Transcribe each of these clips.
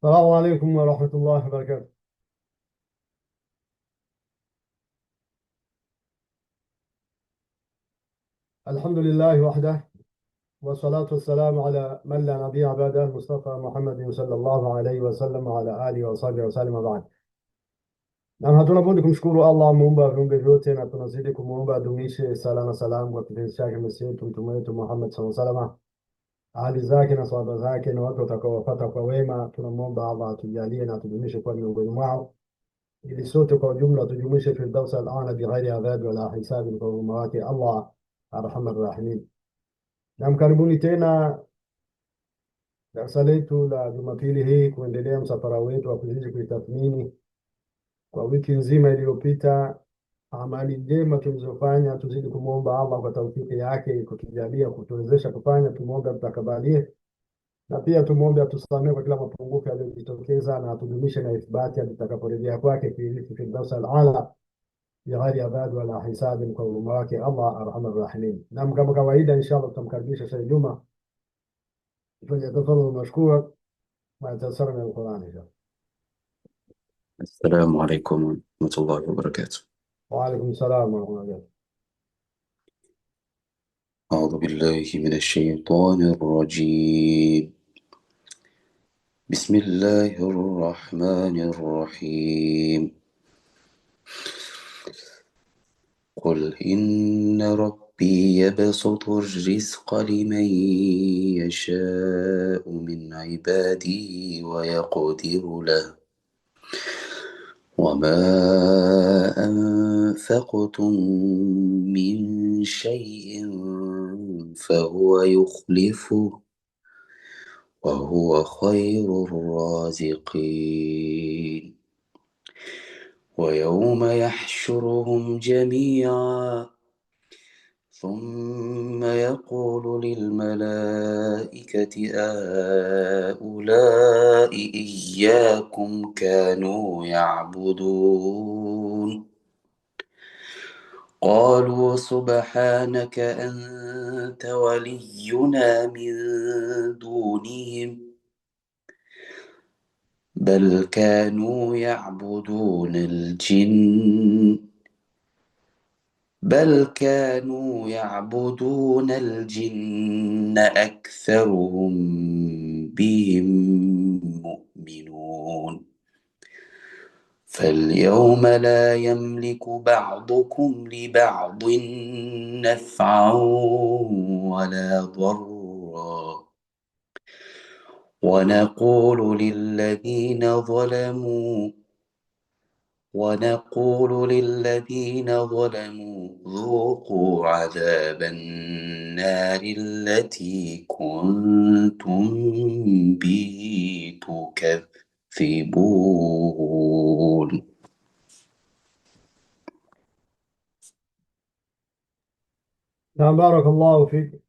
السلام عليكم ورحمة الله وبركاته. الحمد لله وحده، والصلاة والسلام على من لا نبي بعده المصطفى محمد صلى الله عليه wasallam وعلى آله وصحبه وسلم بعد. Na hatuna budi kumshukuru Allah muumba wa viumbe vyote, na tunazidi kumuomba adumishe sala na salamu kwa kipenzi chake Masihi yetu mtume wetu Muhammad sallallahu alaihi wasallam, ahali zake na sahaba zake na watu watakaowafuata kwa wema. Tunamwomba Allah atujalie na atudumishe kwa miongoni mwao, ili sote kwa ujumla tujumuishe firdaus al-aala bighairi adhabi wala hisabi, kwa huruma wake Allah arhamar rahimin. Na karibuni tena darasa letu la Jumapili hii kuendelea msafara wetu wa kuzidi kuitathmini kwa wiki nzima iliyopita amali njema tulizofanya. Tuzidi kumwomba Allah kwa taufiki yake kutujalia, kutuwezesha kufanya. Tumwombe atutakabalie, na pia tumwombe atusamehe kwa kila mapungufu yaliyojitokeza, na atudumishe na ithibati hadi tutakaporejea kwake fi firdaus al-aala bighairi adhabi wala hisabin, kwa huruma wake Allah arhamar rahimin. Na kama kawaida, inshallah tutamkaribisha Sheikh Juma فليتفضل مشكورا ما يتيسر من القرآن إن شاء الله. السلام عليكم ورحمة الله وبركاته. وعليكم السلام ورحمة الله وبركاته. أعوذ بالله من الشيطان الرجيم. بسم الله الرحمن الرحيم. قل إن ربي يبسط الرزق لمن يشاء من عباده ويقدر له، وما أنفقتم من شيء فهو يخلفه وهو خير الرازقين. ويوم يحشرهم جميعا ثم يقول للملائكة أهؤلاء إياكم كانوا يعبدون؟ قالوا سبحانك أنت ولينا من دونهم بل كانوا يعبدون الجن أكثرهم بهم مؤمنون. فاليوم لا يملك بعضكم لبعض نفعا ولا ضرا، ونقول للذين ظلموا ذوقوا عذاب النار التي كنتم به تكذبون. نعم، بارك الله فيك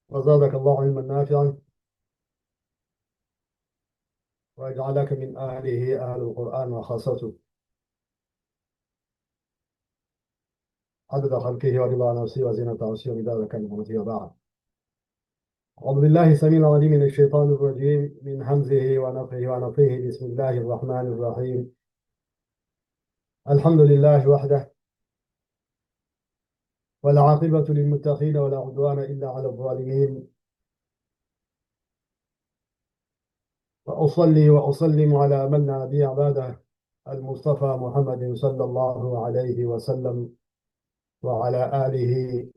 وزادك الله علما نافعا، ويجعلك من أهله أهل القرآن وخاصته، عدد خلقه ورضا نفسه وزينة عرشه ومداد كلمته. وبعد، أعوذ بالله السميع العليم من الشيطان الرجيم من همزه ونفخه ونفخه. بسم الله الرحمن الرحيم. الحمد لله وحده، والعاقبة للمتقين، ولا عدوان إلا على الظالمين. وأصلي وأسلم على من لا نبي بعده المصطفى محمد صلى الله عليه وسلم، وعلى آله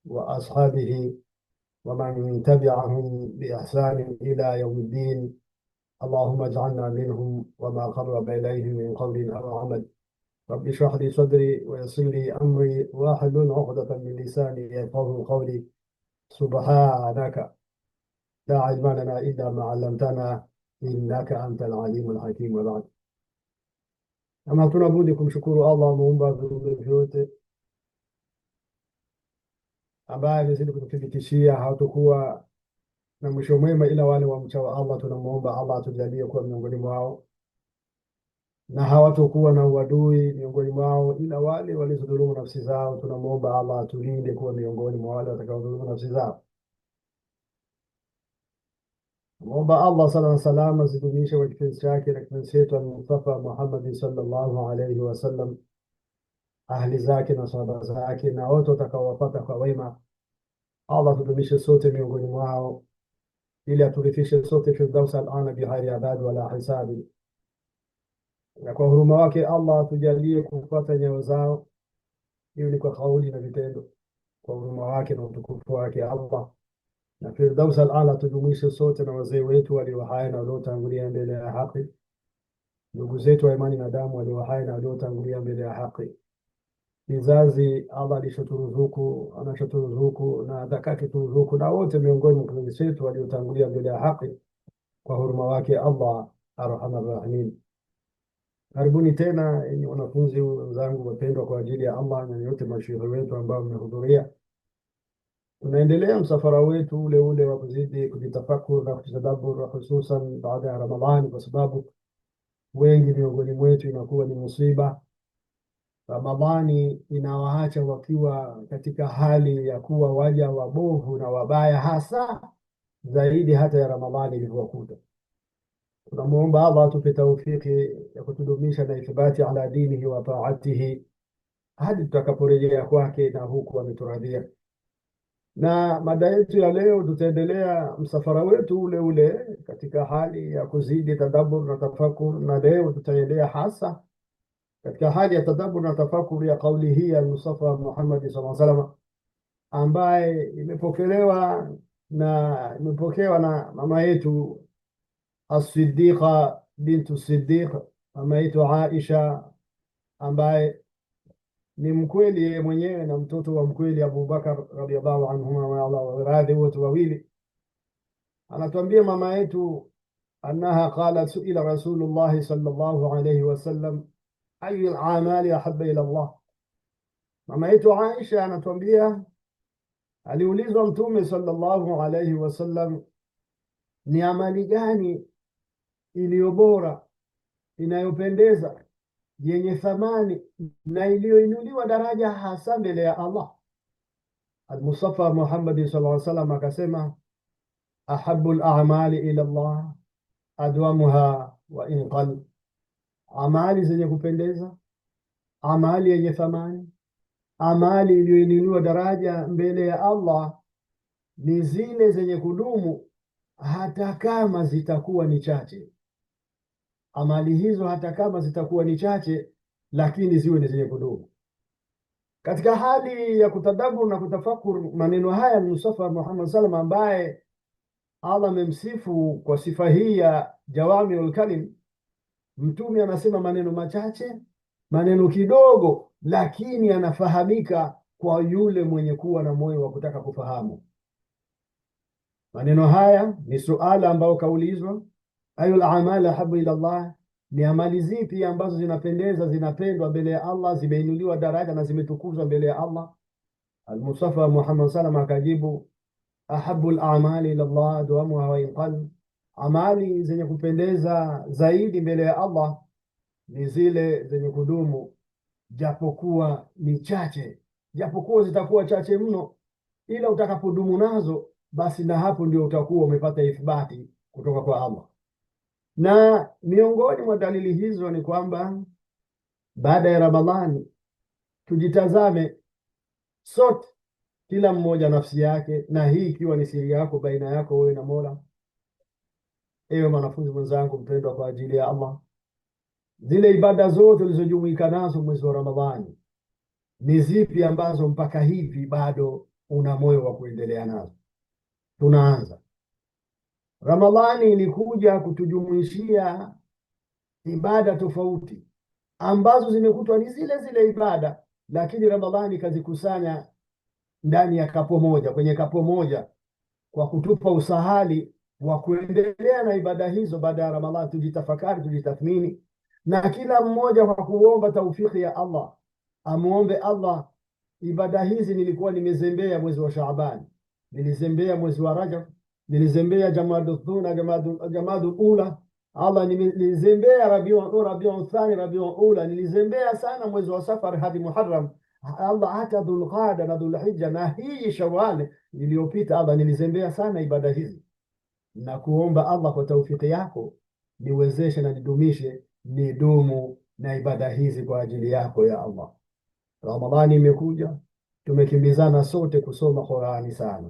وأصحابه ومن تبعهم بإحسان إلى يوم الدين. اللهم اجعلنا منهم وما قرب إليه من قول أو عمل. رب اشرح لي صدري ويسر لي أمري واحلل عقدة من لساني يفقهوا قولي. سبحانك لا علم لنا إلا ما علمتنا إنك أنت العليم الحكيم. وبعد، ama hatuna budi kumshukuru Allah muumba viumbe vyote, ambaye amezidi kututhibitishia hatakuwa na mwisho mwema ila wale wamchao Allah. Tunamuomba Allah atujalie kuwa miongoni mwao, na hawatokuwa na uadui miongoni mwao ila wale walizodhulumu nafsi zao. Tunamuomba Allah atulinde kuwa miongoni mwa wale watakaodhulumu nafsi zao. Muomba Allah sala na salama zidumishe kwa kipenzi chake na kipenzi chetu al-Mustafa Muhammad sallallahu alayhi wasallam, ahli zake na sahaba zake na wote watakaowapata kwa wema. Allah tudumishe sote miongoni mwao, ili aturifishe sote firdaus al-aala bighairi adad wala hisabi, na kwa huruma wake Allah tujalie kufuata nyayo zao, hiyo ni kwa kauli na vitendo, kwa huruma wake na utukufu wake Allah. Na firdaus al-aala tudumishe sote na wazee wetu walio hai na waliotangulia mbele ya haki, ndugu zetu wa imani na damu walio hai na waliotangulia mbele ya haki, vizazi Allah alishoturuzuku, anachoturuzuku na atakakituruzuku, na wote miongoni mwa kizazi chetu waliotangulia mbele ya haki, kwa huruma wake Allah arhamar rahimin. Karibuni tena enyi wanafunzi wenzangu wapendwa kwa ajili ya Allah, na yote mashehe wetu ambao mmehudhuria. Tunaendelea msafara wetu ule ule wa kuzidi kujitafakur na kujitadabbur, hususan baada ya Ramadhani, kwa sababu wengi miongoni mwetu inakuwa ni musiba. Ramadhani inawaacha wakiwa katika hali ya kuwa waja wabovu na wabaya, hasa zaidi hata ya Ramadhani ilivyokuta. Tunamuomba Allah atupe taufiki ya kutudumisha na ithibati ala dinihi wa taatihi hadi tutakaporejea kwake na huku ameturadhia. Na mada yetu ya leo, tutaendelea msafara wetu ule ule katika hali ya kuzidi tadabbur na tafakur, na leo tutaendelea hasa katika hali ya tadabbur na tafakur ya kauli hii ya Mustafa Muhammad sallallahu alaihi wasallam, ambaye imepokewa na mama yetu As-Siddiqa bintu Siddiq, mama yetu Aisha, ambaye ni mkweli yeye mwenyewe na mtoto wa mkweli Abu Bakar radhiallahu anhuma wa Allah waradhi wote wawili. Anatuambia mama yetu annaha qalat suila Rasulullah sallallahu alayhi wasallam ayu al-amali ahabba ila Allah. Mama yetu Aisha anatuambia aliulizwa Mtume sallallahu alayhi wasallam, ni amali gani iliyo bora, inayopendeza, yenye thamani na iliyoinuliwa daraja hasa mbele ya Allah? Al-Mustafa Muhammad sallallahu alaihi wasallam akasema, ahabbu al-a'mali ila Allah adwamuha wa in qall. Amali zenye kupendeza, amali yenye thamani, amali iliyoinuliwa daraja mbele ya Allah ni zile zenye kudumu hata kama zitakuwa ni chache. Amali hizo hata kama zitakuwa ni chache, lakini ziwe ni zenye kudumu. Katika hali ya kutadabbur na kutafakur maneno haya Mustafa Muhammad sallam, ambaye Allah amemsifu kwa sifa hii ya jawamiul kalim, Mtume anasema maneno machache, maneno kidogo, lakini anafahamika kwa yule mwenye kuwa na moyo wa kutaka kufahamu. Maneno haya ni suala ambao kaulizwa, ayul a'mal ahabbu ila Allah, ni amali zipi ambazo zinapendeza, zinapendwa mbele ya Allah, zimeinuliwa daraja na zimetukuzwa mbele ya Allah? Al-Mustafa Muhammad sallam akajibu, ahabbu al-a'mali ila Allah adwamuha wa in qall. Amali zenye kupendeza zaidi mbele ya Allah ni zile zenye kudumu japokuwa ni chache, japokuwa zitakuwa chache mno, ila utakapodumu nazo, basi na hapo ndio utakuwa umepata ithibati kutoka kwa Allah. Na miongoni mwa dalili hizo ni kwamba baada ya Ramadhani tujitazame sote, kila mmoja nafsi yake, na hii ikiwa ni siri yako baina yako wewe na Mola. Ewe mwanafunzi mwenzangu mpendwa kwa ajili ya Allah, zile ibada zote ulizojumuika nazo mwezi wa Ramadhani ni zipi ambazo mpaka hivi bado una moyo wa kuendelea nazo? Tunaanza. Ramadhani ilikuja kutujumuishia ibada tofauti ambazo zimekutwa ni zile zile ibada, lakini Ramadhani ikazikusanya ndani ya kapo moja, kwenye kapo moja, kwa kutupa usahali wa kuendelea na ibada hizo baada ya Ramadhani. Tujitafakari, tujitathmini, na kila mmoja kwa kuomba taufiki ya Allah, amuombe Allah, ibada hizi nilikuwa nimezembea mwezi wa Shaaban, nilizembea mwezi wa Rajab, nilizembea Jamadul Thuna, Jamadul Ula, Allah nilizembea Rabiul Thani, Rabiul Ula, nilizembea sana mwezi wa Safar hadi Muharram, Allah hata Dhulqaada na Dhulhijja na hii Shawwal iliyopita, Allah nilizembea sana ibada hizi. na kuomba Allah kwa taufiki yako niwezeshe na nidumishe nidumu na ibada hizi kwa ajili yako ya Allah. Ramadhani imekuja, tumekimbizana sote kusoma Qur'ani sana.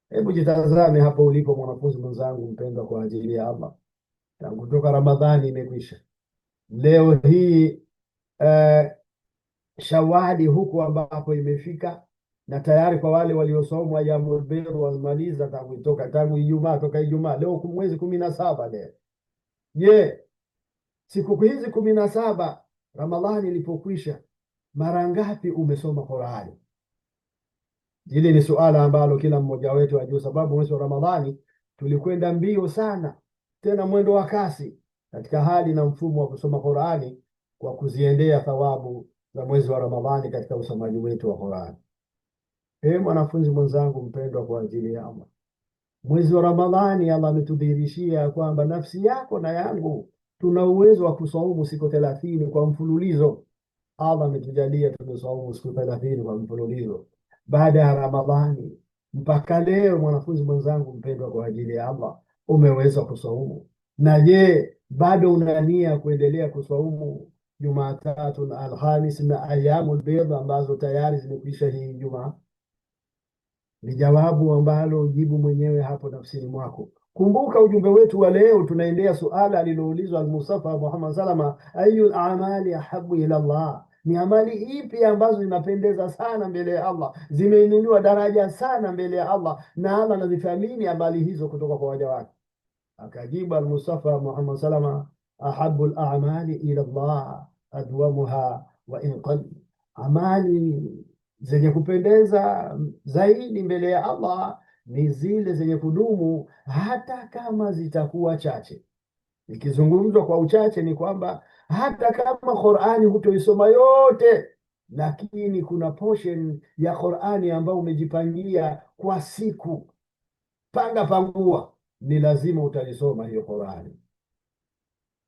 Hebu jitazame hapo ulipo mwanafunzi mwenzangu mpendwa kwa ajili ya Allah. Tangu toka Ramadhani imekwisha, leo hii Shawali huku ambapo imefika, na tayari kwa wale waliosomwa Ayyamul Bidh wamaliza tangu Ijumaa, toka Ijumaa leo mwezi 17 leo. Je, siku hizi 17 Ramadhani ilipokwisha, mara ngapi umesoma Qur'ani? Hili ni suala ambalo kila mmoja wetu ajue, sababu mwezi wa Ramadhani tulikwenda mbio sana, tena mwendo wa kasi katika hali na mfumo wa kusoma Qur'ani kwa kuziendea thawabu za mwezi wa Ramadhani katika usomaji wetu wa Qur'ani. Mwanafunzi mwenzangu mpendwa kwa ajili ya Allah, mwezi wa Ramadhani Allah ametudhihirishia kwamba nafsi yako na yangu tuna uwezo wa kusaumu siku 30 kwa mfululizo. Allah ametujalia tumesaumu siku 30 kwa mfululizo baada ya Ramadhani mpaka leo. Mwanafunzi mwenzangu mpendwa kwa ajili ya Allah, umeweza kusaumu? Na je, bado una nia kuendelea kusaumu Jumatatu na Alhamis na Ayyamul Bidh ambazo tayari zimekwisha hii Ijumaa? Ni jawabu ambalo jibu mwenyewe hapo nafsini mwako. Kumbuka ujumbe wetu wa leo, tunaendea suala aliloulizwa al-Mustafa Muhammad Salama, ayul a'mali ahabbu ila Allah, ni amali ipi ambazo zinapendeza sana mbele ya Allah, zimeinuliwa daraja sana mbele ya Allah, na Allah anazithamini amali hizo kutoka kwa waja wake? Akajibu al-Mustafa Muhammad Salama, ahabbu al-a'mali ila Allah adwamuha wa in qall, amali zenye kupendeza zaidi mbele ya Allah ni zile zenye kudumu hata kama zitakuwa chache. Ikizungumzwa kwa uchache ni kwamba hata kama Qur'ani hutoisoma yote, lakini kuna portion ya Qur'ani ambayo umejipangia kwa siku, panga pangua, ni lazima utalisoma hiyo Qur'ani.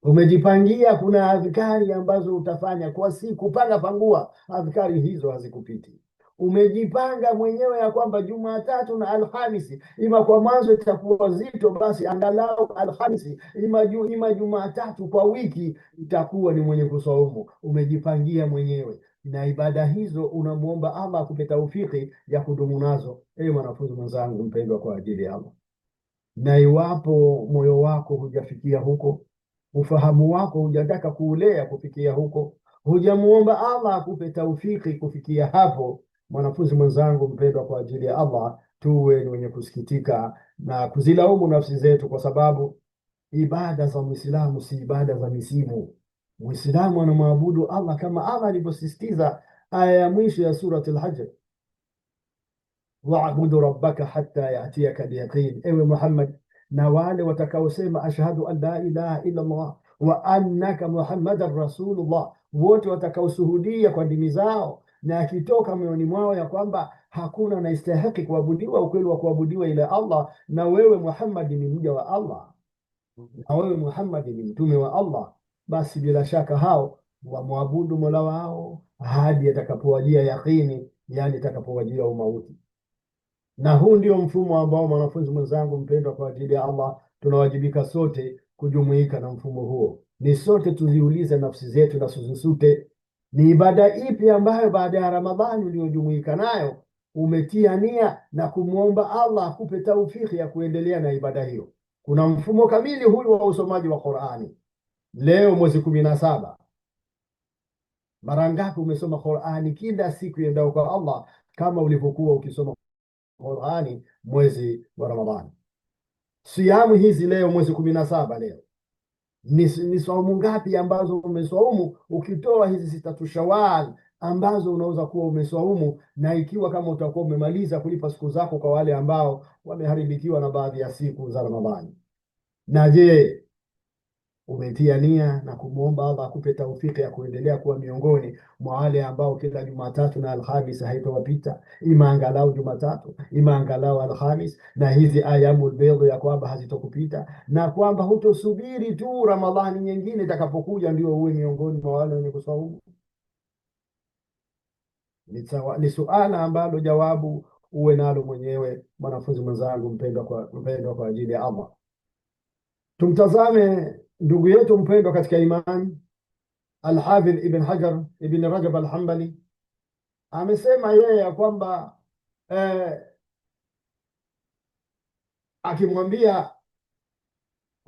Umejipangia kuna adhkari ambazo utafanya kwa siku, panga pangua, adhkari hizo hazikupiti. Umejipanga mwenyewe ya kwamba Jumatatu na Alhamisi, ima kwa mwanzo itakuwa zito, basi angalau Alhamisi ima Jumatatu kwa wiki itakuwa ni mwenye kusaumu. Umejipangia mwenyewe, na ibada hizo unamuomba Allah akupe taufiki ya kudumu nazo. Mwanafunzi mwenzangu mpendwa kwa ajili ya Allah, na iwapo moyo wako hujafikia huko, ufahamu wako hujataka kuulea kufikia huko, hujamuomba Allah akupe taufiki kufikia hapo, mwanafunzi mwenzangu mpendwa kwa ajili ya Allah, tuwe ni wenye kusikitika na kuzilaumu nafsi zetu, kwa sababu ibada za Muislamu si ibada za misimu. Muislamu anamwabudu Allah kama Allah alivyosisitiza aya ya mwisho ya Suratul Hajj, wa'budu rabbaka hatta ya'tiyaka al-yaqin. Ewe Muhammad, na wale watakaosema ashhadu an la ilaha illa Allah wa annaka Muhammadan rasulullah, wote watakaoshuhudia kwa ndimi zao na akitoka moyoni mwao ya kwamba hakuna anayestahili kuabudiwa ukweli wa kuabudiwa ila Allah, na wewe Muhammad ni mja wa Allah, na wewe Muhammad ni mtume wa Allah, basi bila shaka hao wamwabudu Mola wao hadi atakapowajia yaqini, yani atakapowajia umauti. Na huu ndio mfumo ambao mwanafunzi mwenzangu mpendwa kwa ajili ya Allah, tunawajibika sote kujumuika na mfumo huo. Ni sote tuziulize nafsi zetu na suzusute, ni ibada ipi ambayo baada ya Ramadhani uliojumuika nayo umetia nia na kumwomba Allah akupe taufiki ya kuendelea na ibada hiyo. Kuna mfumo kamili huyu wa usomaji wa Qur'ani. Leo mwezi 17, mara ngapi umesoma Qur'ani kila siku endao kwa Allah kama ulivyokuwa ukisoma Qur'ani mwezi wa Ramadhani? Siamu hizi leo mwezi 17 leo ni saumu ngapi ambazo umesaumu, ukitoa hizi 6 Shawwal ambazo unaweza kuwa umesaumu, na ikiwa kama utakuwa umemaliza kulipa siku zako kwa wale ambao wameharibikiwa na baadhi ya siku za Ramadhani. Na je, umetia nia na kumwomba Allah akupe taufiki ya kuendelea kuwa miongoni mwa wale ambao kila Jumatatu na Alhamis haitowapita, ima angalau Jumatatu, ima angalau Alhamis, na hizi Ayyamul Bidh ya kwamba hazitokupita, na kwamba hutosubiri tu Ramadhani nyingine itakapokuja ndio uwe miongoni mwa wale wenye kusaumu? Ni suala ambalo jawabu uwe nalo mwenyewe, mwanafunzi mwenzangu mpendwa kwa ajili ya Allah. Tumtazame ndugu yetu mpendwa katika imani Al-Hafidh Ibn Hajar Ibn Rajab Al-Hanbali amesema yeye ya kwamba akimwambia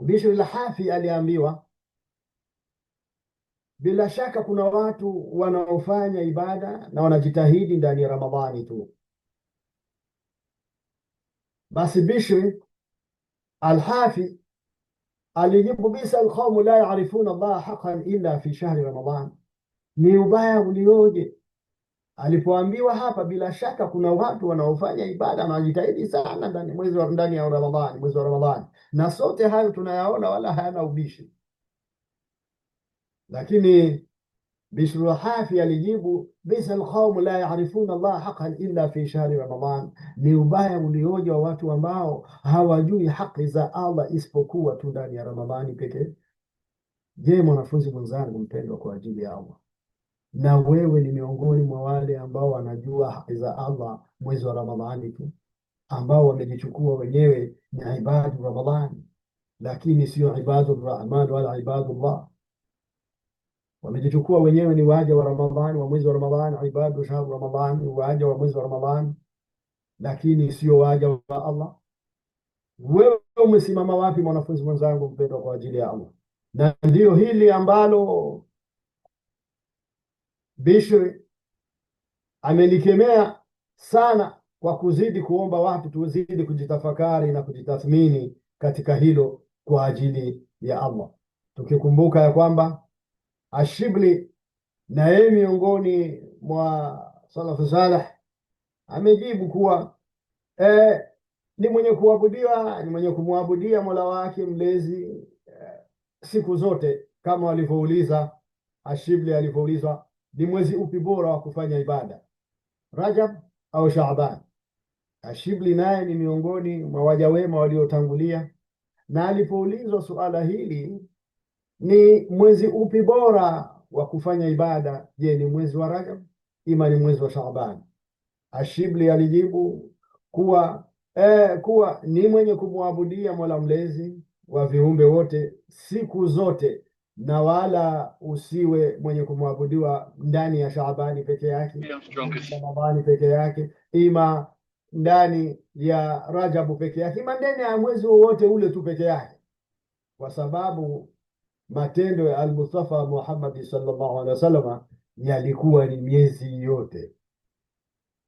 Bishr al-Hafi aliambiwa, bila shaka kuna watu wanaofanya ibada na wanajitahidi ndani ya Ramadhani tu. Basi Bishr al-Hafi alijibu, bisa alqaumu la yarifuna Allah haqqan illa fi shahri Ramadhan. Ni ubaya ulioje alipoambiwa hapa, bila shaka kuna watu wanaofanya ibada na wanajitahidi sana ndani ya Ramadhani, mwezi wa Ramadhani, na sote hayo tunayaona wala hayana ubishi. Lakini Bishr al-Hafi alijibu, bisa alqaumu la yarifuna Allah haqqan illa fi shahri Ramadhan. Ni ubaya ulioje wa watu ambao hawajui haki za Allah isipokuwa tu ndani ya Ramadhani pekee. Je, mwanafunzi mwenzangu mpendwa kwa ajili ya Allah, na wewe ni miongoni mwa wale ambao wanajua haki za Allah mwezi wa Ramadhani tu, ambao wamejichukua wenyewe ni ibadu Ramadhani, lakini sio ibadu Rahman wala ibadullah. Wamejichukua wenyewe ni waja wa Ramadhani, wa mwezi wa Ramadhani, ibadu shahru Ramadhani, waja wa mwezi wa Ramadhani, lakini sio waja wa Allah. Wewe umesimama wapi mwanafunzi mwenzangu mpendwa kwa ajili ya Allah? Na ndio hili ambalo Bishr amelikemea sana, kwa kuzidi kuomba watu tuzidi kujitafakari na kujitathmini katika hilo kwa ajili ya Allah, tukikumbuka ya kwamba Ashibli na yeye miongoni mwa salafu salih amejibu kuwa ni mwenye kuabudiwa, ni mwenye kumwabudia Mola wake mlezi siku zote, kama walivyouliza Ashibli alivyoulizwa ni mwezi upi bora wa kufanya ibada, Rajab au Shaaban. Ashibli naye ni miongoni mwa waja wema waliotangulia, na alipoulizwa suala hili ni mwezi upi bora wa kufanya ibada, je, ni mwezi wa Rajab ima ni mwezi wa Shaaban, Ashibli alijibu kuwa ni mwenye kumwabudia Mola mlezi wa viumbe wote siku zote, na wala usiwe mwenye kumwabudiwa ndani ya Shaabani peke yake, Ramadhani peke yake, ima ndani ya Rajabu peke yake, ima ndani ya mwezi wowote ule tu peke yake, kwa sababu matendo ya Al-Mustafa Muhammad sallallahu alaihi wasallam yalikuwa ni miezi yote.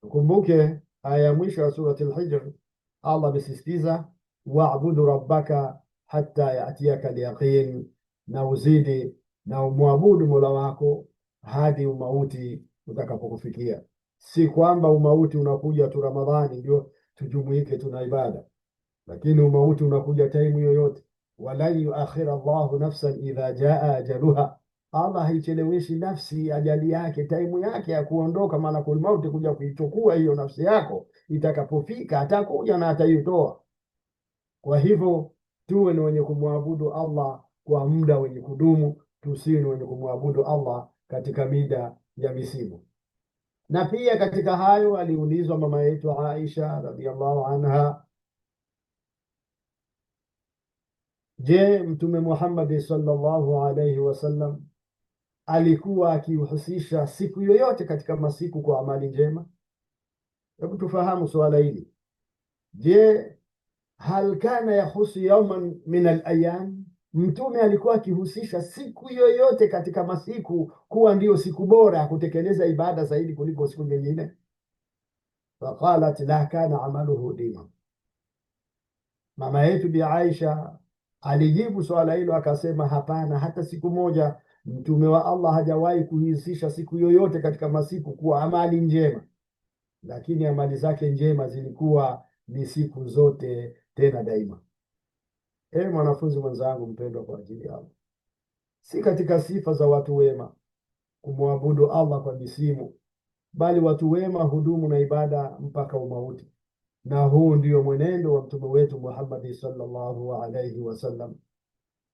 Tukumbuke aya ya mwisho ya surati Al-Hijr, Allah amesisitiza wa'budu rabbaka hatta ya'tiyaka al-yaqin, na uzidi na umwabudu Mola wako hadi umauti utakapokufikia. Si kwamba umauti unakuja tu Ramadhani ndio tujumuike tuna ibada, lakini umauti unakuja taimu yoyote. Walan yuakhira Allahu nafsan idha jaa ajaluha, Allah haicheleweshi nafsi ajali yake, taimu yake ya kuondoka malakul mauti kuja kuichukua hiyo nafsi yako, itakapofika atakuja na ataitoa. Kwa hivyo tuwe ni wenye kumwabudu Allah kwa muda wenye kudumu, tusiwe ni wenye kumwabudu Allah katika mida ya misimu. Na pia katika hayo aliulizwa mama yetu Aisha radhiallahu anha, je, Mtume Muhammad sallallahu alayhi wasallam alikuwa akihusisha siku yoyote katika masiku kwa amali njema? Hebu tufahamu swala hili. Je, hal kana yahusu yawman min al-ayyam, Mtume alikuwa akihusisha siku yoyote katika masiku kuwa ndiyo siku bora ya kutekeleza ibada zaidi kuliko siku nyingine? Faqalat la kana amaluhu dima. Mama yetu Bi Aisha alijibu swala hilo akasema, hapana, hata siku moja Mtume wa Allah hajawahi kuhusisha siku yoyote katika masiku kuwa amali njema, lakini amali zake njema zilikuwa ni siku zote tena daima. Mwanafunzi mwenzangu mpendwa kwa ajili ya Allah, si katika sifa za watu wema kumwabudu Allah kwa misimu, bali watu wema hudumu na ibada mpaka umauti. Na huu ndio mwenendo wa mtume wetu Muhammad sallallahu alayhi wasallam,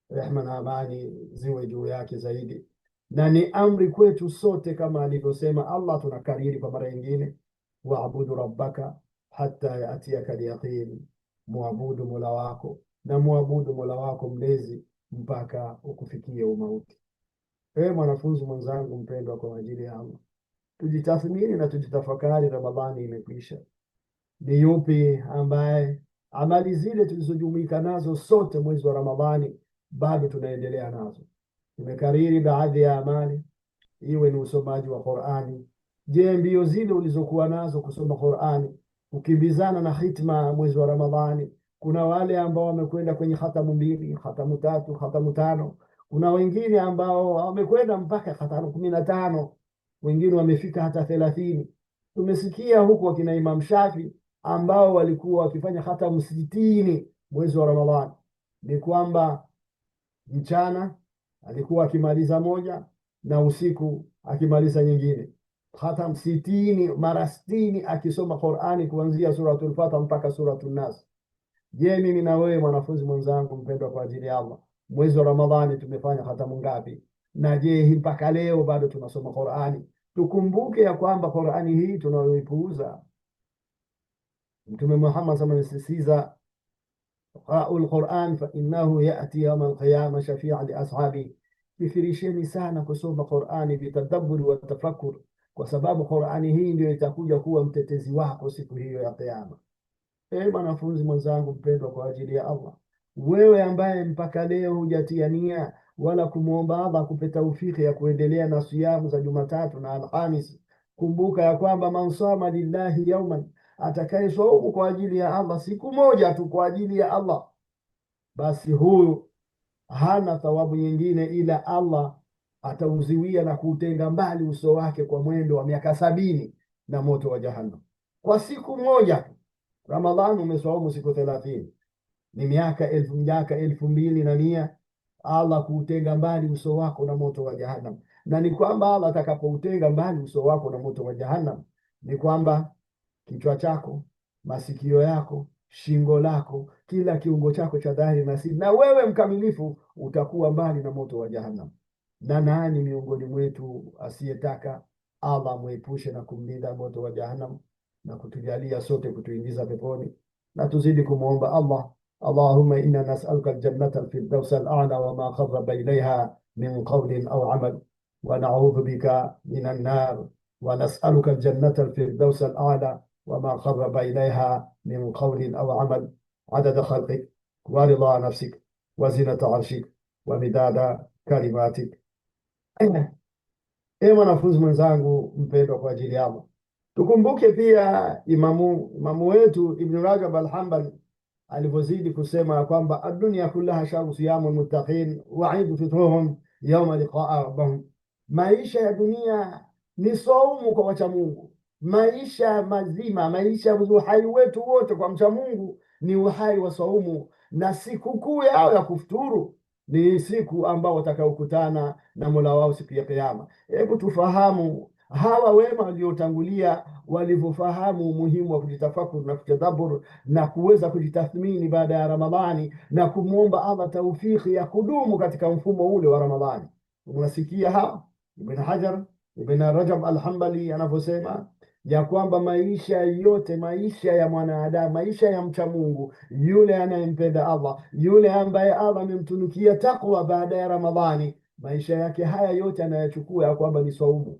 rehma na amani ziwe juu yake zaidi. Na ni amri kwetu sote kama alivyosema Allah, tunakariri kwa mara nyingine, waabudu rabbaka hatta yatiyaka al-yaqin, muabudu Mola wako na muabudu Mola wako mlezi mpaka ukufikie umauti. Ewe mwanafunzi mwenzangu mpendwa, kwa ajili ya Allah, tujitathmini na tujitafakari. Ramadhani imekwisha. Ni yupi ambaye amali zile tulizojumuika nazo sote mwezi wa Ramadhani bado tunaendelea nazo? Tumekariri baadhi ya amali, iwe ni usomaji wa Qur'ani. Je, mbio zile ulizokuwa nazo kusoma Qur'ani, kukimbizana na hitma mwezi wa Ramadhani? Kuna wale ambao wamekwenda kwenye khatamu 2, khatamu 3, khatamu 5. Kuna wengine ambao wamekwenda mpaka khatamu 15, wengine wamefika hata 30. Tumesikia huku wakina Imam Shafi ambao walikuwa wakifanya khatamu 60 mwezi wa Ramadhani. Ni kwamba mchana alikuwa akimaliza moja na usiku akimaliza nyingine, khatam 60 mara 60, akisoma Qur'ani kuanzia suratul Fatiha mpaka suratul Nas. Je, mimi na wewe mwanafunzi mwenzangu mpendwa, kwa ajili ya Allah, mwezi wa Ramadhani tumefanya khatamu ngapi? Na je, mpaka leo bado tunasoma Qur'ani? Tukumbuke ya kwamba Qur'ani hii tunayoipuuza, Mtume Muhammad SAW amesisitiza, qra'ul Qur'an fa innahu ya'ti yawm al-qiyamah shafi'an li ashabi. Kithirisheni sana kusoma Qur'ani bitadabburi wa tafakkur, kwa sababu Qur'ani hii ndio itakuja kuwa mtetezi wako siku hiyo ya Kiyama. Mwanafunzi mwenzangu mpendwa, kwa ajili ya Allah, wewe ambaye mpaka leo hujatia nia wala kumwomba Allah akupe taufiki ya kuendelea na siyamu za Jumatatu na Alhamisi, kumbuka ya kwamba man sama lillahi yauman, atakayesaumu kwa ajili ya Allah siku moja tu kwa ajili ya Allah, basi huyu hana thawabu nyingine ila Allah atauziwia na kuutenga mbali uso wake kwa mwendo wa miaka 70 na moto wa Jahannam. Kwa siku moja tu. Ramadhani umesaumu siku 30, ni miaka 2100, Allah kuutenga mbali uso wako na moto wa Jahannam. Na ni kwamba Allah atakapoutenga mbali uso wako na moto wa Jahannam, ni kwamba kichwa chako, masikio yako, shingo lako, kila kiungo chako cha dhahiri na siri, na wewe mkamilifu utakuwa mbali na moto wa Jahannam. Na nani miongoni mwetu asiyetaka Allah muepushe na kumlinda moto wa Jahannam na kutujalia sote kutuingiza peponi? Na tuzidi kumwomba Allah, Allahumma inna nas'aluka al-jannata al-firdaus al-a'la wa ma qarraba ilayha min qawlin aw amal, wa na'udhu bika min an-nar wa nas'aluka al-jannata al-firdaus al-a'la وما قرب إليها من قول أو عمل عدد خلقك ورضا نفسك وزنة عرشك ومداد كلماتك. Mwanafunzi mwenzangu mpendwa, kwa ajili ya Allah, tukumbuke pia imamu wetu Ibn Rajab al-Hanbali alivyozidi kusema kwamba ad-dunya kullaha shahru siyamul muttaqin wa 'idu fitruhum yawma liqa'a rabbihim, maisha ya dunia ni saumu kwa wacha Mungu. Maisha mazima, maisha uhai wetu wote kwa mcha Mungu ni uhai wa saumu, na sikukuu yao ya kufuturu ni siku ambao watakaokutana na Mola wao siku ya Kiyama. Hebu tufahamu hawa wema waliotangulia walivyofahamu umuhimu wa kujitafakuru na kutadabbur na kuweza kujitathmini baada ya Ramadhani na kumwomba Allah taufiki ya kudumu katika mfumo ule wa Ramadhani. Unasikia hapa Ibn Hajar, Ibn Rajab al-Hanbali anavyosema ya kwamba maisha yote, maisha ya mwanadamu, maisha ya mcha Mungu, yule anayempenda Allah, yule ambaye Allah amemtunukia takwa baada ya Ramadhani, maisha yake haya yote anayachukua ya kwamba ni saumu,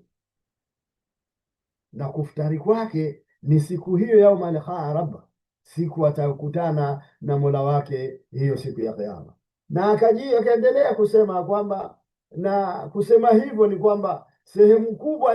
na kufutari kwake ni siku hiyo yauma liqaa rabba, siku atakutana na Mola wake hiyo siku ya Kiyama. Na akaendelea kusema kwamba, na kusema hivyo ni kwamba sehemu kubwa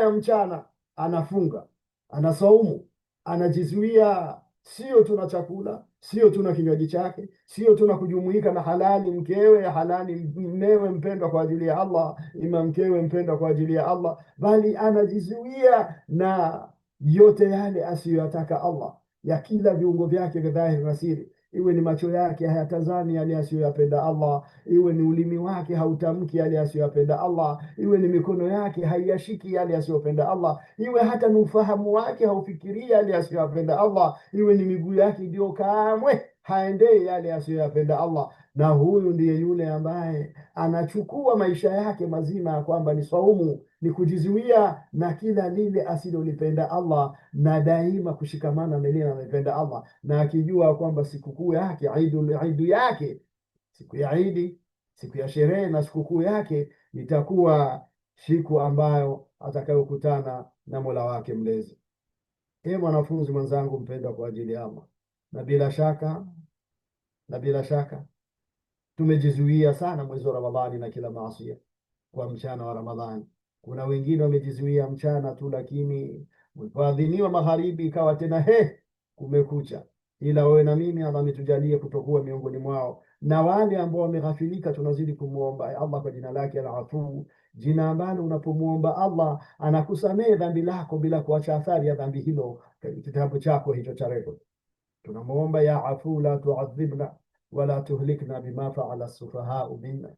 ya mchana anafunga, anasaumu, anajizuia, sio tuna chakula, sio tuna kinywaji chake, sio tuna kujumuika na halali mkewe, halali mmewe mpendwa kwa ajili ya Allah, ima mkewe mpendwa kwa ajili ya Allah, bali anajizuia na yote yale asiyoyataka Allah, ya kila viungo vyake vya dhahiri na siri. Iwe ni macho yake hayatazami yale asiyoyapenda Allah, iwe ni ulimi wake hautamki yale asiyoyapenda Allah, iwe ni mikono yake haiyashiki yale asiyopenda Allah, iwe hata ni ufahamu wake haufikirii yale asiyoyapenda Allah, iwe ni miguu yake ndio kamwe haendei yale asiyoyapenda Allah. na huyu ndiye yule ambaye anachukua maisha yake mazima ya kwamba ni saumu, ni kujizuia na kila lile asilolipenda Allah, na daima kushikamana na lile analipenda Allah, na akijua kwamba sikukuu yake idu yake, siku ya Idi, siku ya sherehe na sikukuu yake itakuwa siku ambayo atakayokutana na Mola wake mlezi. Mwanafunzi mwenzangu mpendwa kwa ajili ya Allah, na bila shaka tumejizuia sana mwezi wa Ramadhani na kila maasi kwa mchana wa Ramadhani. Kuna wengine wamejizuia mchana tu, lakini ulipoadhiniwa magharibi ikawa tena kumekucha. Ila wewe na mimi Allah ametujalia kutokuwa miongoni mwao, na wale ambao wameghafilika tunazidi kumuomba Allah kwa jina lake Al-Afu, jina ambalo unapomuomba Allah anakusamehe dhambi lako bila kuacha athari ya dhambi hilo katika kitabu chako hicho cha rekodi. Tunamuomba ya afu la tuadhibna wala tuhlikna bima faala sufahau minna.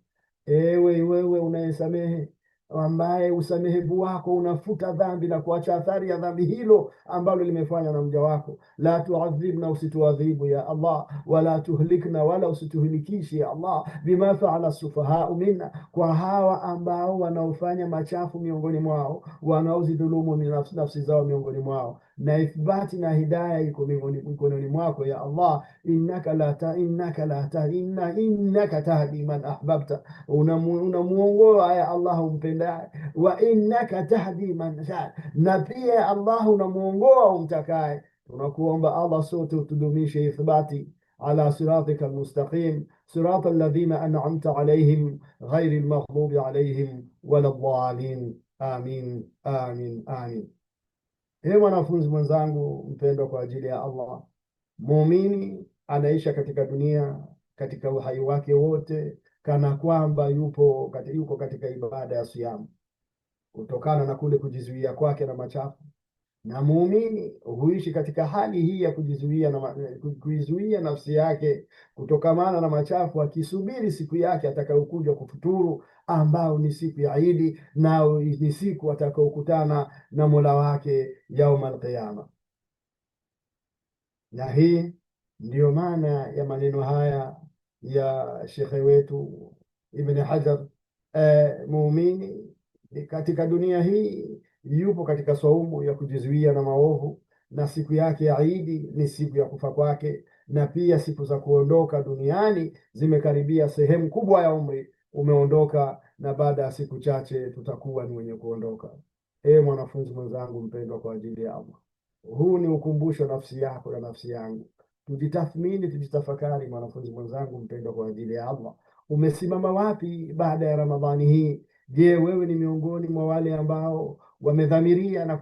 Wewe unayesamehe, ambaye usamehevu wako unafuta dhambi na kuacha athari ya dhambi hilo ambalo limefanywa na mja wako. La tuadhibna, usituadhibu ya Allah, wala tuhlikna, wala usituhlikishi ya Allah, bima faala sufahau minna, kwa hawa ambao wanaofanya machafu miongoni mwao, wanaozidhulumu nafsi zao miongoni mwao, na ithbati na hidaya iko mikononi mwako ya Allah. Innaka tahdi man ahbabta, unamuongoa ya Allah umpendaye, wa innaka tahdi man shaa, na pia Allah unamuongoa umtakaye. Tunakuomba Allah sote utudumishe ithbati ala siratika almustaqim, sirata alladhina an'amta alayhim ghairi almaghdubi alayhim wala dhalin. Amin, amin, amin. Mwanafunzi mwenzangu mpendwa kwa ajili ya Allah, muumini anaisha katika dunia katika uhai wake wote kana kwamba yuko katika ibada ya siyamu, kutokana na kule kujizuia kwake na machafu. Na muumini huishi katika hali hii ya kuizuia nafsi yake kutokamana na machafu, akisubiri siku yake atakayokuja kufuturu, ambao ni siku ya Idi, nao ni siku atakayokutana na Mola wake yaumal qiyama. Na hii ndiyo maana ya maneno haya ya shekhe wetu Ibn Hajar. Muumini katika dunia hii yupo katika saumu ya kujizuia na maovu, na siku yake ya Idi ni siku ya kufa kwake, na pia siku za kuondoka duniani zimekaribia. Sehemu kubwa ya umri umeondoka, na baada ya siku chache tutakuwa ni wenye kuondoka. Mwanafunzi mwenzangu mpendwa kwa ajili ya Allah, huu ni ukumbusho nafsi yako na nafsi yangu. Tujitathmini, tujitafakari. Mwanafunzi mwenzangu mpendwa kwa ajili ya Allah, umesimama wapi baada ya Ramadhani hii? Je, wewe ni miongoni mwa wale ambao wamedhamiria na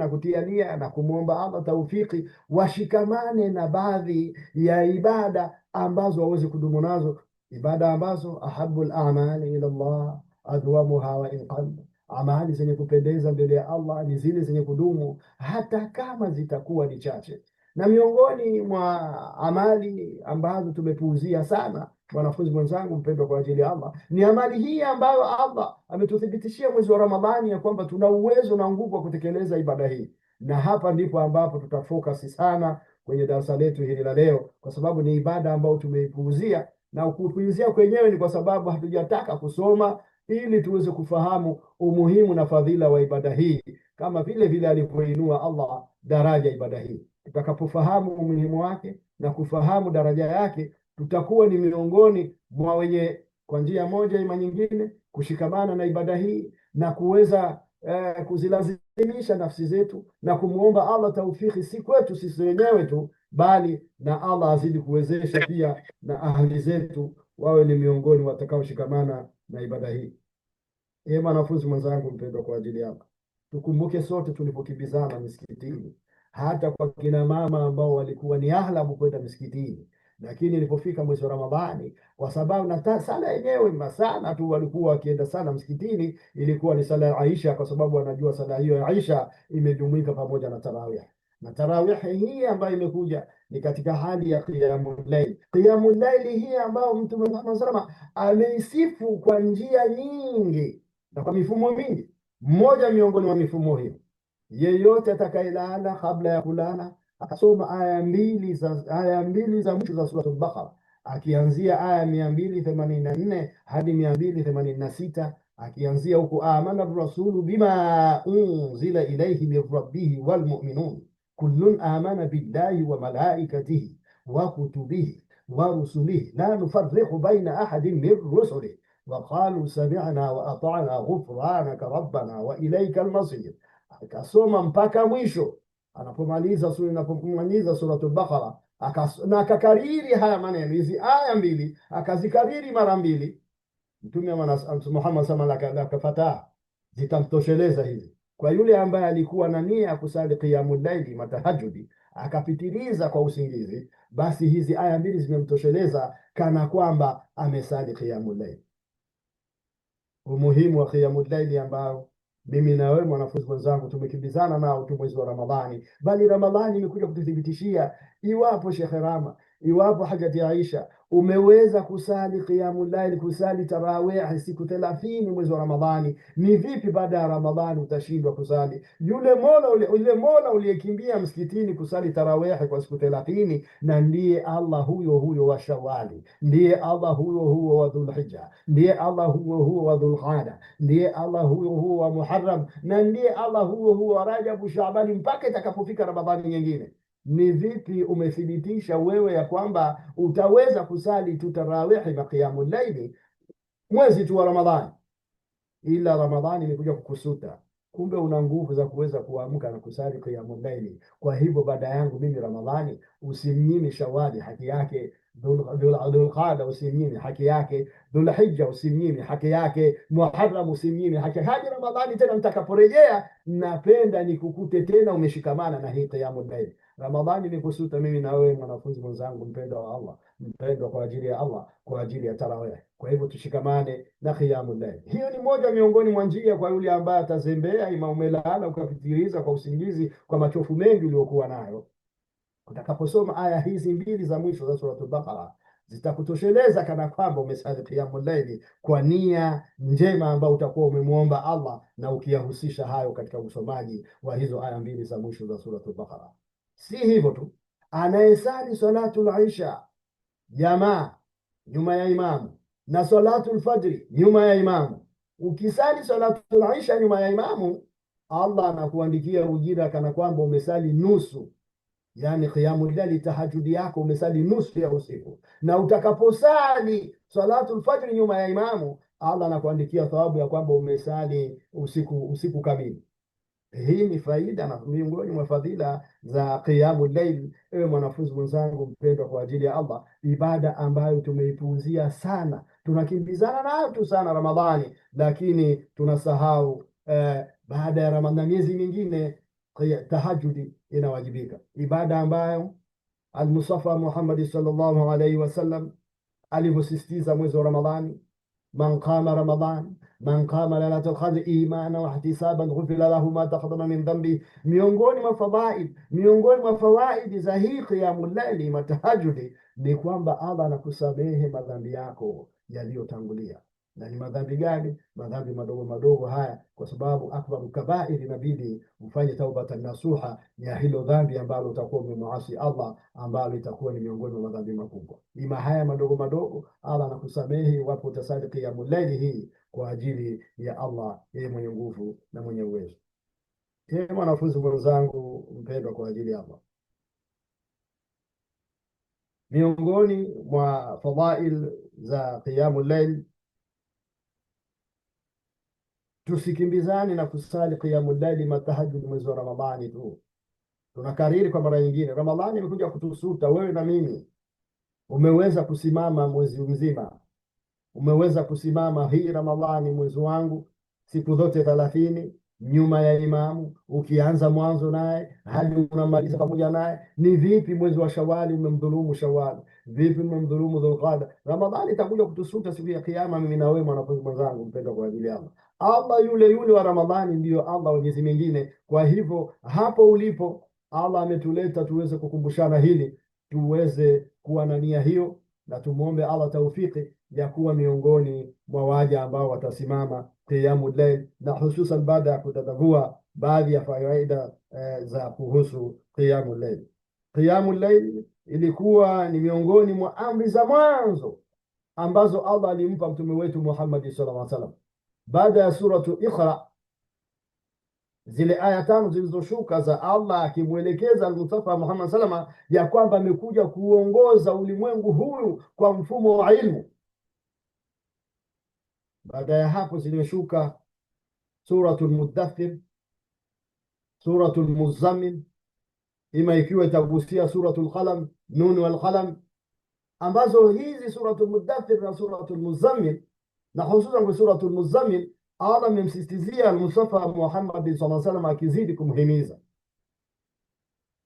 kutia nia na kumwomba Allah taufiki washikamane na baadhi ya ibada ambazo waweze kudumu nazo, ibada ambazo ahabul a'mali ila Allah adwamuha wa in qalla, amali zenye kupendeza mbele ya Allah ni zile zenye kudumu hata kama zitakuwa ni chache. Na miongoni mwa amali ambazo tumepuuzia sana, mwanafunzi mwenzangu mpendwa kwa ajili ya Allah, ni amali hii ambayo Allah ametuthibitishia mwezi wa Ramadhani ya kwamba tuna uwezo na nguvu wa kutekeleza ibada hii. Na hapa ndipo ambapo tutafokasi sana kwenye darasa letu hili la leo, kwa sababu ni ibada ambayo tumeipuuzia, na kupuuzia kwenyewe ni kwa sababu hatujataka kusoma ili tuweze kufahamu umuhimu na fadhila wa ibada hii, kama vile alivyoinua Allah daraja ibada hii. Tutakapofahamu umuhimu wake na kufahamu daraja yake, tutakuwa ni miongoni mwa wenye kwa njia moja ima nyingine kushikamana na ibada hii na kuweza kuzilazimisha nafsi zetu na kumuomba Allah taufiki, si kwetu sisi wenyewe tu, bali na Allah azidi kuwezesha pia na ahli zetu wawe ni miongoni watakaoshikamana na ibada hii. Mwanafunzi mwenzangu mpendwa kwa ajili yako, tukumbuke sote tulipokimbizana misikitini, hata kwa kina mama ambao walikuwa ni ahlabu kwenda misikitini, lakini ilipofika mwezi wa Ramadhani, kwa sababu na sala yenyewe masana tu walikuwa wakienda sana msikitini, ilikuwa ni sala ya Aisha, kwa sababu wanajua sala hiyo ya Aisha imejumuika pamoja na tarawih. Na tarawih hii ambayo imekuja ni katika hali ya qiyamul layl. Qiyamul layl hii ambayo Mtume Muhammad sallallahu alaihi wasallam ameisifu kwa njia nyingi na kwa mifumo mingi. Mmoja miongoni mwa mifumo hiyo, yeyote atakayelala kabla ya kulala akasoma aya mbili za mwisho za sura al-Baqara, akianzia aya 284 hadi 286, akianzia huku amana rasulu bima unzila ilaihi min rabbihi walmuminun kullun amana billahi wa malaikatihi wa kutubihi wa rusulihi la nufarriqu baina ahadin min rusulihi waqalu sami'na wa ata'na ghufranaka rabbana wa ilaika almasir. Akasoma mpaka mwisho. Inapomaliza suratul Baqara na akakariri haya maneno, hizi aya mbili akazikariri mara mbili. Mtume Muhammad sallallahu alaihi wasallam akafataa, zitamtosheleza hizi kwa yule ambaye alikuwa na nia ya kusali qiyamul layli, matahajudi, akapitiliza kwa usingizi, basi hizi aya mbili zimemtosheleza kana kwamba amesali qiyamul layli. Umuhimu wa qiyamul layli ambao mimi na wewe mwanafunzi mwenzangu tumekimbizana nao tu mwezi wa Ramadhani, bali Ramadhani imekuja kututhibitishia, iwapo Sheikh Rama, iwapo Hajati Aisha, umeweza kusali qiyamul layl, kusali tarawih siku 30 mwezi wa Ramadhani, ni vipi baada ya Ramadhani utashindwa kusali? Yule Mola uliyekimbia msikitini kusali tarawih kwa siku 30, na ndiye Allah huyo huyo wa Shawali, ndiye Allah huyo huyo wa Dhulhijja, ndiye Allah huyo huyo wa Dhulqaada, ndiye Allah huyo huyo wa Muharram, na ndiye Allah huyo huyo wa Rajab, Shaabani, mpaka itakapofika Ramadhani nyingine. Ni vipi umethibitisha wewe ya kwamba utaweza kusali tu tarawihi na qiyamul layli mwezi tu wa Ramadhani, ila Ramadhani imekuja kukusuta, kumbe una nguvu za kuweza kuamka na kusali qiyamul layli. Kwa hivyo baada yangu mimi Ramadhani usimnyime Shawali haki yake, Dhulqaada usimnyime haki yake, Dhulhijja usimnyime haki yake, Muharram usimnyime haki yake. Hadi Ramadhani tena nitakaporejea, napenda nikukute tena umeshikamana na hii qiyamul layli. Ramadhani imekusuta mimi na wewe mwanafunzi mwenzangu mpendwa wa Allah, mpendwa kwa ajili ya Allah, kwa ajili ya tarawih. Kwa hivyo tushikamane na qiyamul layl. Hiyo ni moja miongoni mwa njia kwa yule ambaye atazembea, ima umelala ukapitiliza kwa usingizi, kwa machofu mengi uliokuwa nayo. Utakaposoma aya hizi mbili za mwisho za suratul Baqara, zitakutosheleza kana kwamba umesali qiyamul layl kwa nia njema ambayo utakuwa umemwomba Allah, na ukiyahusisha hayo katika usomaji wa hizo aya mbili za mwisho za suratul Baqara. Si hivyo tu, anayesali salatul isha jamaa nyuma ya imamu na salatul fajri nyuma ya imamu, ukisali salatul isha nyuma ya imamu, Allah anakuandikia ujira kana kwamba umesali nusu, yani qiyamul layli, tahajudi yako umesali nusu ya usiku. Na utakaposali salatul fajri nyuma ya imamu, Allah anakuandikia thawabu ya kwamba umesali usiku kamili. Hii ni faida na miongoni mwa fadhila za qiyamul layl. Ewe mwanafunzi mwenzangu mpendwa kwa ajili ya Allah, ibada ambayo tumeipuuzia sana, tunakimbizana nayo tu sana Ramadhani, lakini tunasahau baada ya Ramadhani miezi mingine tahajudi inawajibika, ibada ambayo al-Mustafa Muhammad sallallahu alaihi wasallam alivyosisitiza mwezi wa Ramadhani: man qama Ramadan, man qama lailatul qadr imana wa ihtisaban ghufira lahu ma taqaddama min dhanbi. Miongoni mwa fawaidi za hii qiyamul layli, matahajudi, ni kwamba Allah anakusamehe madhambi yako yaliyotangulia. Na ni madhambi gani? Madhambi madogo madogo haya, kwa sababu akbaru kabair inabidi ufanye taubatan nasuha ya hilo dhambi ambalo utakuwa umemuasi Allah, ambalo itakuwa ni miongoni mwa madhambi makubwa. Ima haya madogo madogo Allah anakusamehe iwapo utasali qiyamul layli hii kwa ajili ya Allah, yeye mwenye nguvu na mwenye uwezo. Yeye mwanafunzi mwenzangu mpendwa kwa ajili ya Allah, miongoni mwa fadhail za qiyamul layl, tusikimbizani na kusali qiyamul layli matahajjud mwezi wa Ramadhani tu. Tunakariri kwa mara nyingine, Ramadhani imekuja kutusuta. Wewe na mimi umeweza kusimama mwezi mzima, umeweza kusimama hii Ramadhani mwezi wangu siku zote 30 nyuma ya imamu, ukianza mwanzo naye hadi unamaliza pamoja naye. Ni vipi mwezi wa Shawali umemdhulumu Shawali? Vipi umemdhulumu Dhulqaada? Ramadhani itakuja kutusuta siku ya kiyama, mimi na wewe mwanafunzi mwenzangu mpendwa kwa ajili ya Allah. Allah yule wa Ramadhani ndiyo Allah wa miezi mingine. Kwa hivyo hapo ulipo, Allah ametuleta tuweze kukumbushana hili, tuweze kuwa na nia hiyo, na tumuombe Allah taufiki ya kuwa miongoni mwa waja ambao watasimama qiyamul layl, na hususan baada ya kutadavua baadhi ya faida za kuhusu qiyamul layl. Qiyamul layl ilikuwa ni miongoni mwa amri za mwanzo ambazo Allah alimpa mtume wetu Muhammad sallallahu alaihi wasallam baada ya suratu Iqra. Zile aya 5 zilizoshuka za Allah akimwelekeza al-Mustafa Muhammad salama ya kwamba amekuja kuongoza ulimwengu huyu kwa mfumo wa ilmu. Baada ya hapo zilizoshuka suratul Mudaththir, suratul Muzammil, ima ikiwa itagusia suratul Qalam, Nun wal Qalam, ambazo hizi suratul Mudaththir na suratul Muzammil, na hususan kwa suratul Muzammil Allah amemsisitizia al-Mustafa Muhammad sallallahu alaihi wasallam akizidi kumhimiza.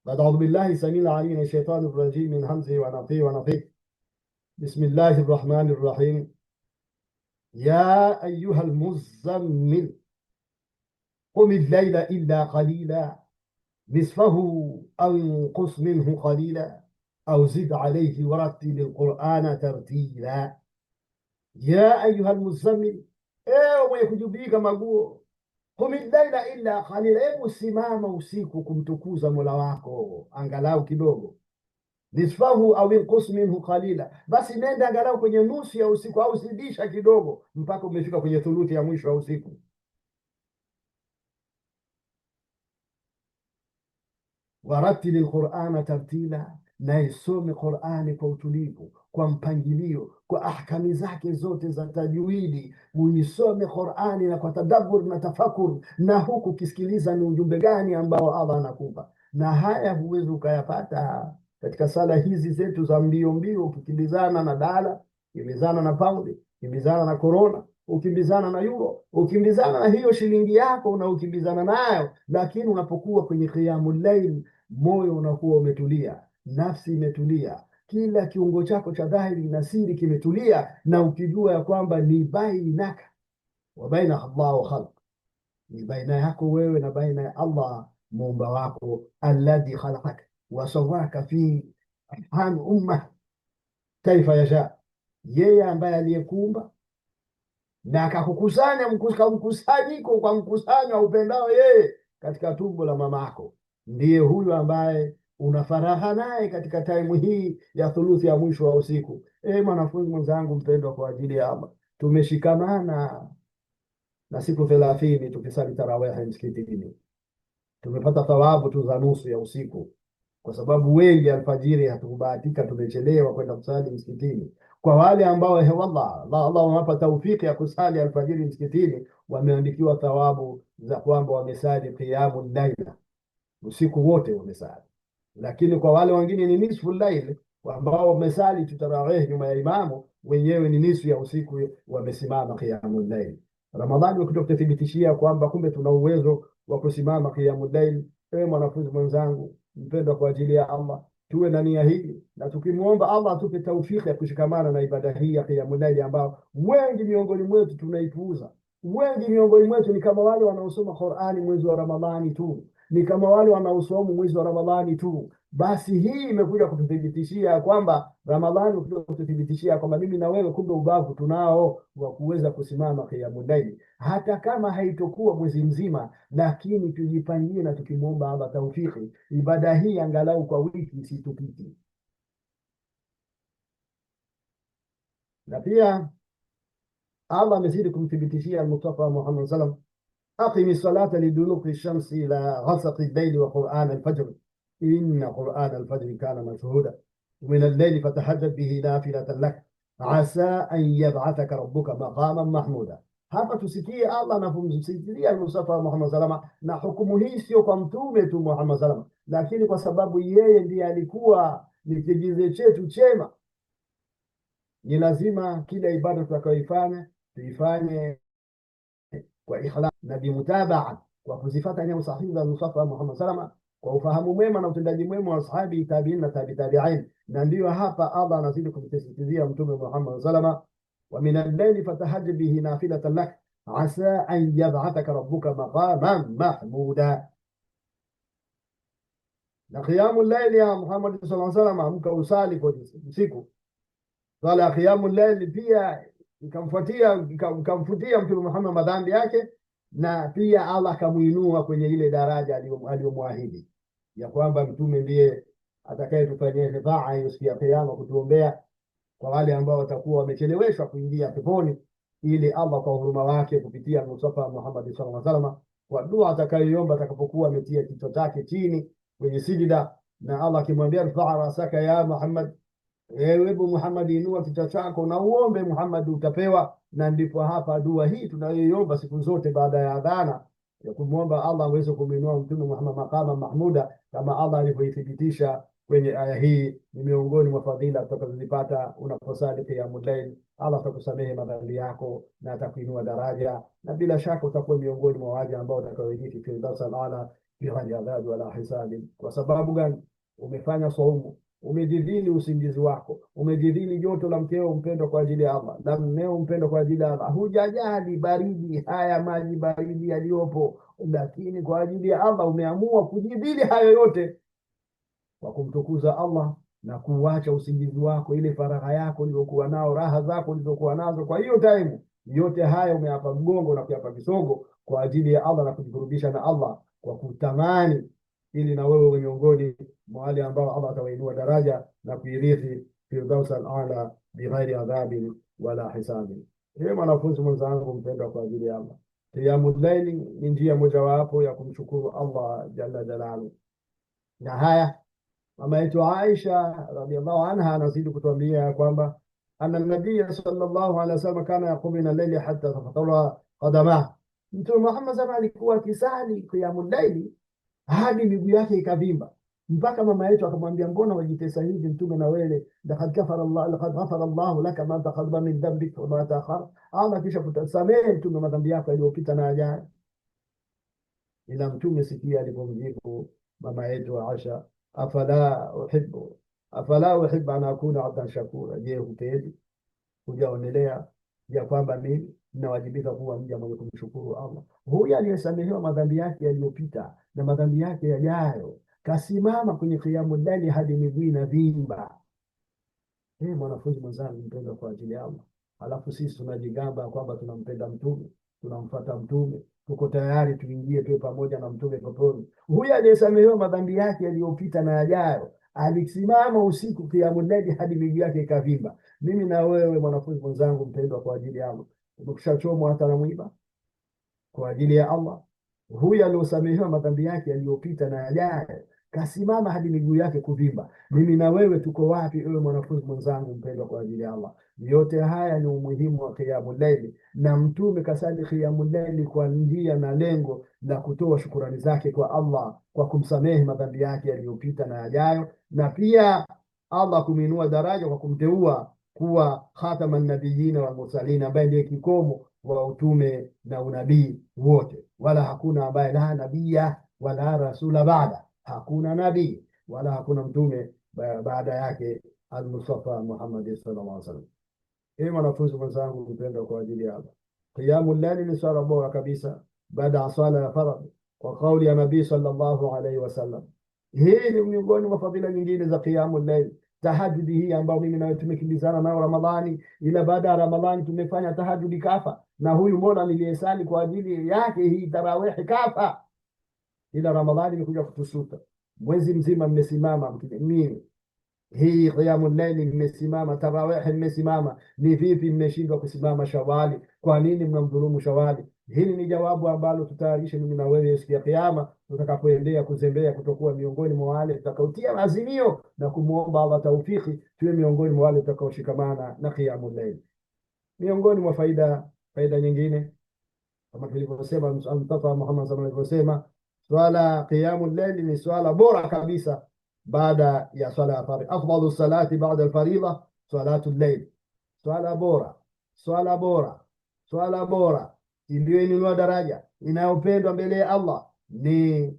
Baada audhu billahi samil alim min shaitani rajim min hamzihi wa nafthihi wa nafthihi. Bismillahir rahmanir rahim. Ya ayyuhal muzammil qum al-layla illa qalila nisfahu aw inqus minhu qalila aw zid alayhi warattil al-Qur'ana tartila. Ya ayyuhal muzammil, ewe mwenye kujubika maguo, qumil laila illa qalila, hebu simama usiku kumtukuza Mola wako angalau kidogo. Nisfahu au inqus minhu qalila, basi nenda angalau kwenye nusu ya usiku au zidisha kidogo mpaka umefika kwenye thuluthi ya mwisho wa usiku. Waratili lqurana tartila, na isome Qurani kwa utulivu, kwa mpangilio, kwa ahkami zake zote za tajwidi. Uisome Qurani na kwa tadabbur na tafakur, na huku kisikiliza ni ujumbe gani ambao Allah anakupa. Na haya huwezi ukayapata katika sala hizi zetu za mbio mbio, ukikimbizana na dala, ukimbizana na paundi, ukimbizana na korona, ukimbizana na euro, ukimbizana na hiyo shilingi yako na ukimbizana nayo. Lakini unapokuwa kwenye qiyamul layl, moyo unakuwa umetulia, nafsi imetulia, kila kiungo chako cha dhahiri na siri kimetulia, na ukijua ya kwamba ni bainaka wa baina Allah wa khalq, ni baina yako wewe na baina ya Allah muumba wako, alladhi khalaqaka wa sawwaka fi arham umma kaifa yasha, yeye ambaye aliyekuumba na akakukusanya mkusanyiko kwa mkusanyo upendao yeye katika tumbo la mamako, ndiye huyu ambaye unafaraha naye katika taimu hii ya thuluthi ya mwisho wa usiku. Mwanafunzi mwenzangu mpendwa, kwa ajili ya Allah tumeshikamana na siku 30 tukisali tarawehe msikitini, tumepata thawabu tu za nusu ya usiku, kwa sababu wengi alfajiri hatukubahatika, tumechelewa kwenda kusali msikitini. Kwa wale ambao wallah Allah wamapa taufiki ya kusali alfajiri msikitini, wameandikiwa thawabu za kwamba wamesali qiyamul layla, usiku wote wamesali. Lakini kwa wale wengine ni nisfu layl, ambao wamesali tutarawih nyuma ya imamu, wenyewe ni nusu ya usiku wamesimama qiyamul layl. Ramadhani ukituthibitishia kwamba kumbe tuna uwezo wa kusimama qiyamul layl. Mwanafunzi mwenzangu mpendwa, kwa ajili ya Allah tuwe na nia hii, na tukimuomba Allah atupe taufiki ya kushikamana na ibada hii ya qiyamul layl, ambao wengi miongoni mwetu tunaipuuza. Wengi miongoni mwetu ni kama wale wanaosoma Qur'ani mwezi wa Ramadhani tu, ni kama wale wanaosoma mwezi wa Ramadhani tu. Basi hii imekuja kututhibitishia kwamba Ramadhani, kuja kututhibitishia kwamba mimi na wewe kumbe ubavu tunao wa kuweza kusimama qiyamul layl, hata kama haitokuwa mwezi mzima, lakini tujipangie na tukimwomba Allah taufiki, ibada hii angalau kwa wiki isitupite. Na pia Allah amezidi kumthibitishia al-Mustafa Muhammad sallam, aqimi salata liduluki shamsi ila ghasaqi al-layli wa qur'an al-fajr inna qur'an al-fajr kana mashhuda min al-layli fatahajjad bihi nafilatan lak asa an yab'athaka rabbuka maqaman mahmuda. Hapa tusikie Allah anapomsisitiza al-Mustafa Muhammad salama, na hukumu hii sio kwa mtume tu Muhammad salama, lakini kwa sababu yeye ndiye alikuwa ni kigize chetu chema. Ni lazima kila ibada tutakayoifanya tuifanye kwa ikhlas na bimutabaa, kwa kuzifuata nyayo sahihi za Mustafa Muhammad salama, kwa ufahamu mwema na utendaji mwema wa sahabi tabi'in na tabi'in. Na ndiyo hapa Allah anazidi kumsisitizia mtume Muhammad salama, wa min al-layli fatahajjad bihi nafilatan lak asa an yab'athaka rabbuka maqaman mahmuda. Na qiyamul layl ya Muhammad sallallahu alaihi wasallam, amka usali kwa usiku. Sala ya qiyamul layl pia ikamfutia mtume Muhammad madhambi yake, na pia Allah akamuinua kwenye ile daraja aliyomwahidi ya kwamba mtume ndiye atakayetufanyia shafaa hiyo siku ya Kiyama, kutuombea kwa wale ambao watakuwa wamecheleweshwa kuingia peponi, ili Allah kwa huruma wake kupitia Mustafa Muhammad sallallahu alaihi wasallam, kwa dua atakayoiomba atakapokuwa ametia kichwa chake chini kwenye sijida, na Allah akimwambia rfa' rasaka ya Muhammad, ewe Muhammad, inua kichwa chako na uombe Muhammad, utapewa. Na ndipo hapa dua hii tunayoiomba siku zote baada ya adhana ya kumwomba Allah aweze kumwinua Mtume Muhammad maqama mahmuda, kama Allah alivyoithibitisha kwenye aya hii. Ni miongoni mwa fadhila tutakazozipata unaposali qiyamul layl. Allah atakusamehe madhambi yako na atakuinua daraja, na bila shaka utakuwa miongoni mwa waja ambao watakaoirithi firdaus al-aala bighayri adhabi wala hisabi. Kwa sababu gani? Umefanya saumu, umejidhili usingizi wako, umejidhili joto la mkeo mpendwa kwa ajili ya Allah, na mmeo mpendwa kwa ajili ya Allah, hujajali baridi haya maji baridi yaliyopo, lakini kwa ajili ya Allah umeamua kujidhili hayo yote kwa kumtukuza Allah na kuacha usingizi wako, ile faragha yako uliyokuwa nao, raha zako ulizokuwa nazo. Kwa hiyo time yote haya umeyapa mgongo na kuyapa kisogo kwa ajili ya Allah na kujikurubisha na Allah kwa kutamani, ili na wewe miongoni mwa wale ambao Allah atawainua daraja na kuirithi firdaus al-aala bighairi adhabin wala hisabi. Ewe mwanafunzi mwenzangu mpendwa kwa ajili ya Allah, qiyamul layli ni njia mojawapo ya kumshukuru Allah jalla jalaluhu. Na haya mama yetu Aisha radhiallahu anha anazidi kutuambia kwamba anna nabii sallallahu alaihi wasallam kana yaqumu min al-layli hatta tafatara qadamah, Mtume Muhammad sana alikuwa akisali qiyamul layli hadi miguu yake ikavimba, mpaka mama yetu akamwambia, mbona wajitesa hivi Mtume na wewe? laqad ghafara Allah laka ma taqaddama min dhanbika wa ma ta'akhkhara, Allah kisha kutasamehe Mtume madhambi yako yaliyopita na yajayo. Ila Mtume sikia alipomjibu mama yetu Aisha, afala uhibbu an akuna abdan shakura, je, hupendi hujaonelea ya kwamba mimi ninawajibika kuwa mja mwenye kumshukuru Allah? Huyu aliyesamehewa madhambi yake yaliyopita na madhambi yake yajayo kasimama kwenye qiyamul layli hadi miguu inavimba. Mwanafunzi mwenzangu mpendwa kwa ajili ya Allah, alafu sisi tunajigamba kwamba tunampenda Mtume, tunamfuata Mtume, tuko tayari tuingie tuwe pamoja na Mtume peponi. Huyu aliyesamehewa madhambi yake yaliyopita na yajayo alisimama usiku qiyamul layli hadi miguu yake ikavimba. Mimi na wewe mwanafunzi mwenzangu mpendwa kwa ajili ya Allah, umekushachomwa hata na mwiba kwa ajili ya Allah? Huyu aliyosamehewa madhambi yake yaliyopita na yajayo kasimama hadi miguu yake kuvimba. Mimi na wewe tuko wapi, ewe mwanafunzi mwenzangu mpendwa kwa ajili ya Allah? Yote haya ni umuhimu wa qiyamul layli, na Mtume kasali qiyamul layli kwa njia na lengo la kutoa shukurani zake kwa Allah kwa kumsamehe madhambi yake yaliyopita na yajayo, na pia Allah kuminua daraja kwa kumteua kuwa khataman nabiyina wal mursalin, ambaye ndiye kikomo wa utume na unabii wote. Wala hakuna ambaye la nabia wala rasula baada, hakuna nabii wala hakuna mtume baada yake al-Mustafa Muhammad sallallahu alaihi wasallam. Mwanafunzi mwenzangu mpendwa kwa ajili ya Allah, qiyamul layli ni swala bora kabisa baada ya swala ya faradhi, kwa kauli ya nabii sallallahu alaihi wasallam. Hii ni miongoni mwa fadhila nyingine za qiyamul layli. Tahajjudi hii ambayo mimi na wewe tumekimbizana nayo Ramadhani, ila baada ya Ramadhani tumefanya tahajjudi kafa, na huyu Mola niliyesali kwa ajili yake hii tarawih kafa, ila Ramadhani imekuja kutusuta. Mwezi mzima mmesimama mimi, hii qiyamul layli mmesimama, tarawih mmesimama, ni vipi mmeshindwa kusimama Shawali? Kwa nini mnamdhulumu Shawali? Hili ni jawabu ambalo tutayarishe mimi na wewe siku ya Kiyama, tutakapoendea kuzembea kutokuwa miongoni mwa wale tutakaotia azimio na kumuomba Allah taufiki, tuwe miongoni mwa wale tutakaoshikamana na qiyamul layl. Miongoni mwa faida nyingine kama tulivyosema, Mustafa Muhammad sallallahu alaihi wasallam, swala qiyamul layl ni swala bora kabisa baada ya swala ya faridha. Afdalu salati baada al-faridha salatul layl, swala bora iliyoinuliwa daraja inayopendwa mbele ya Allah ni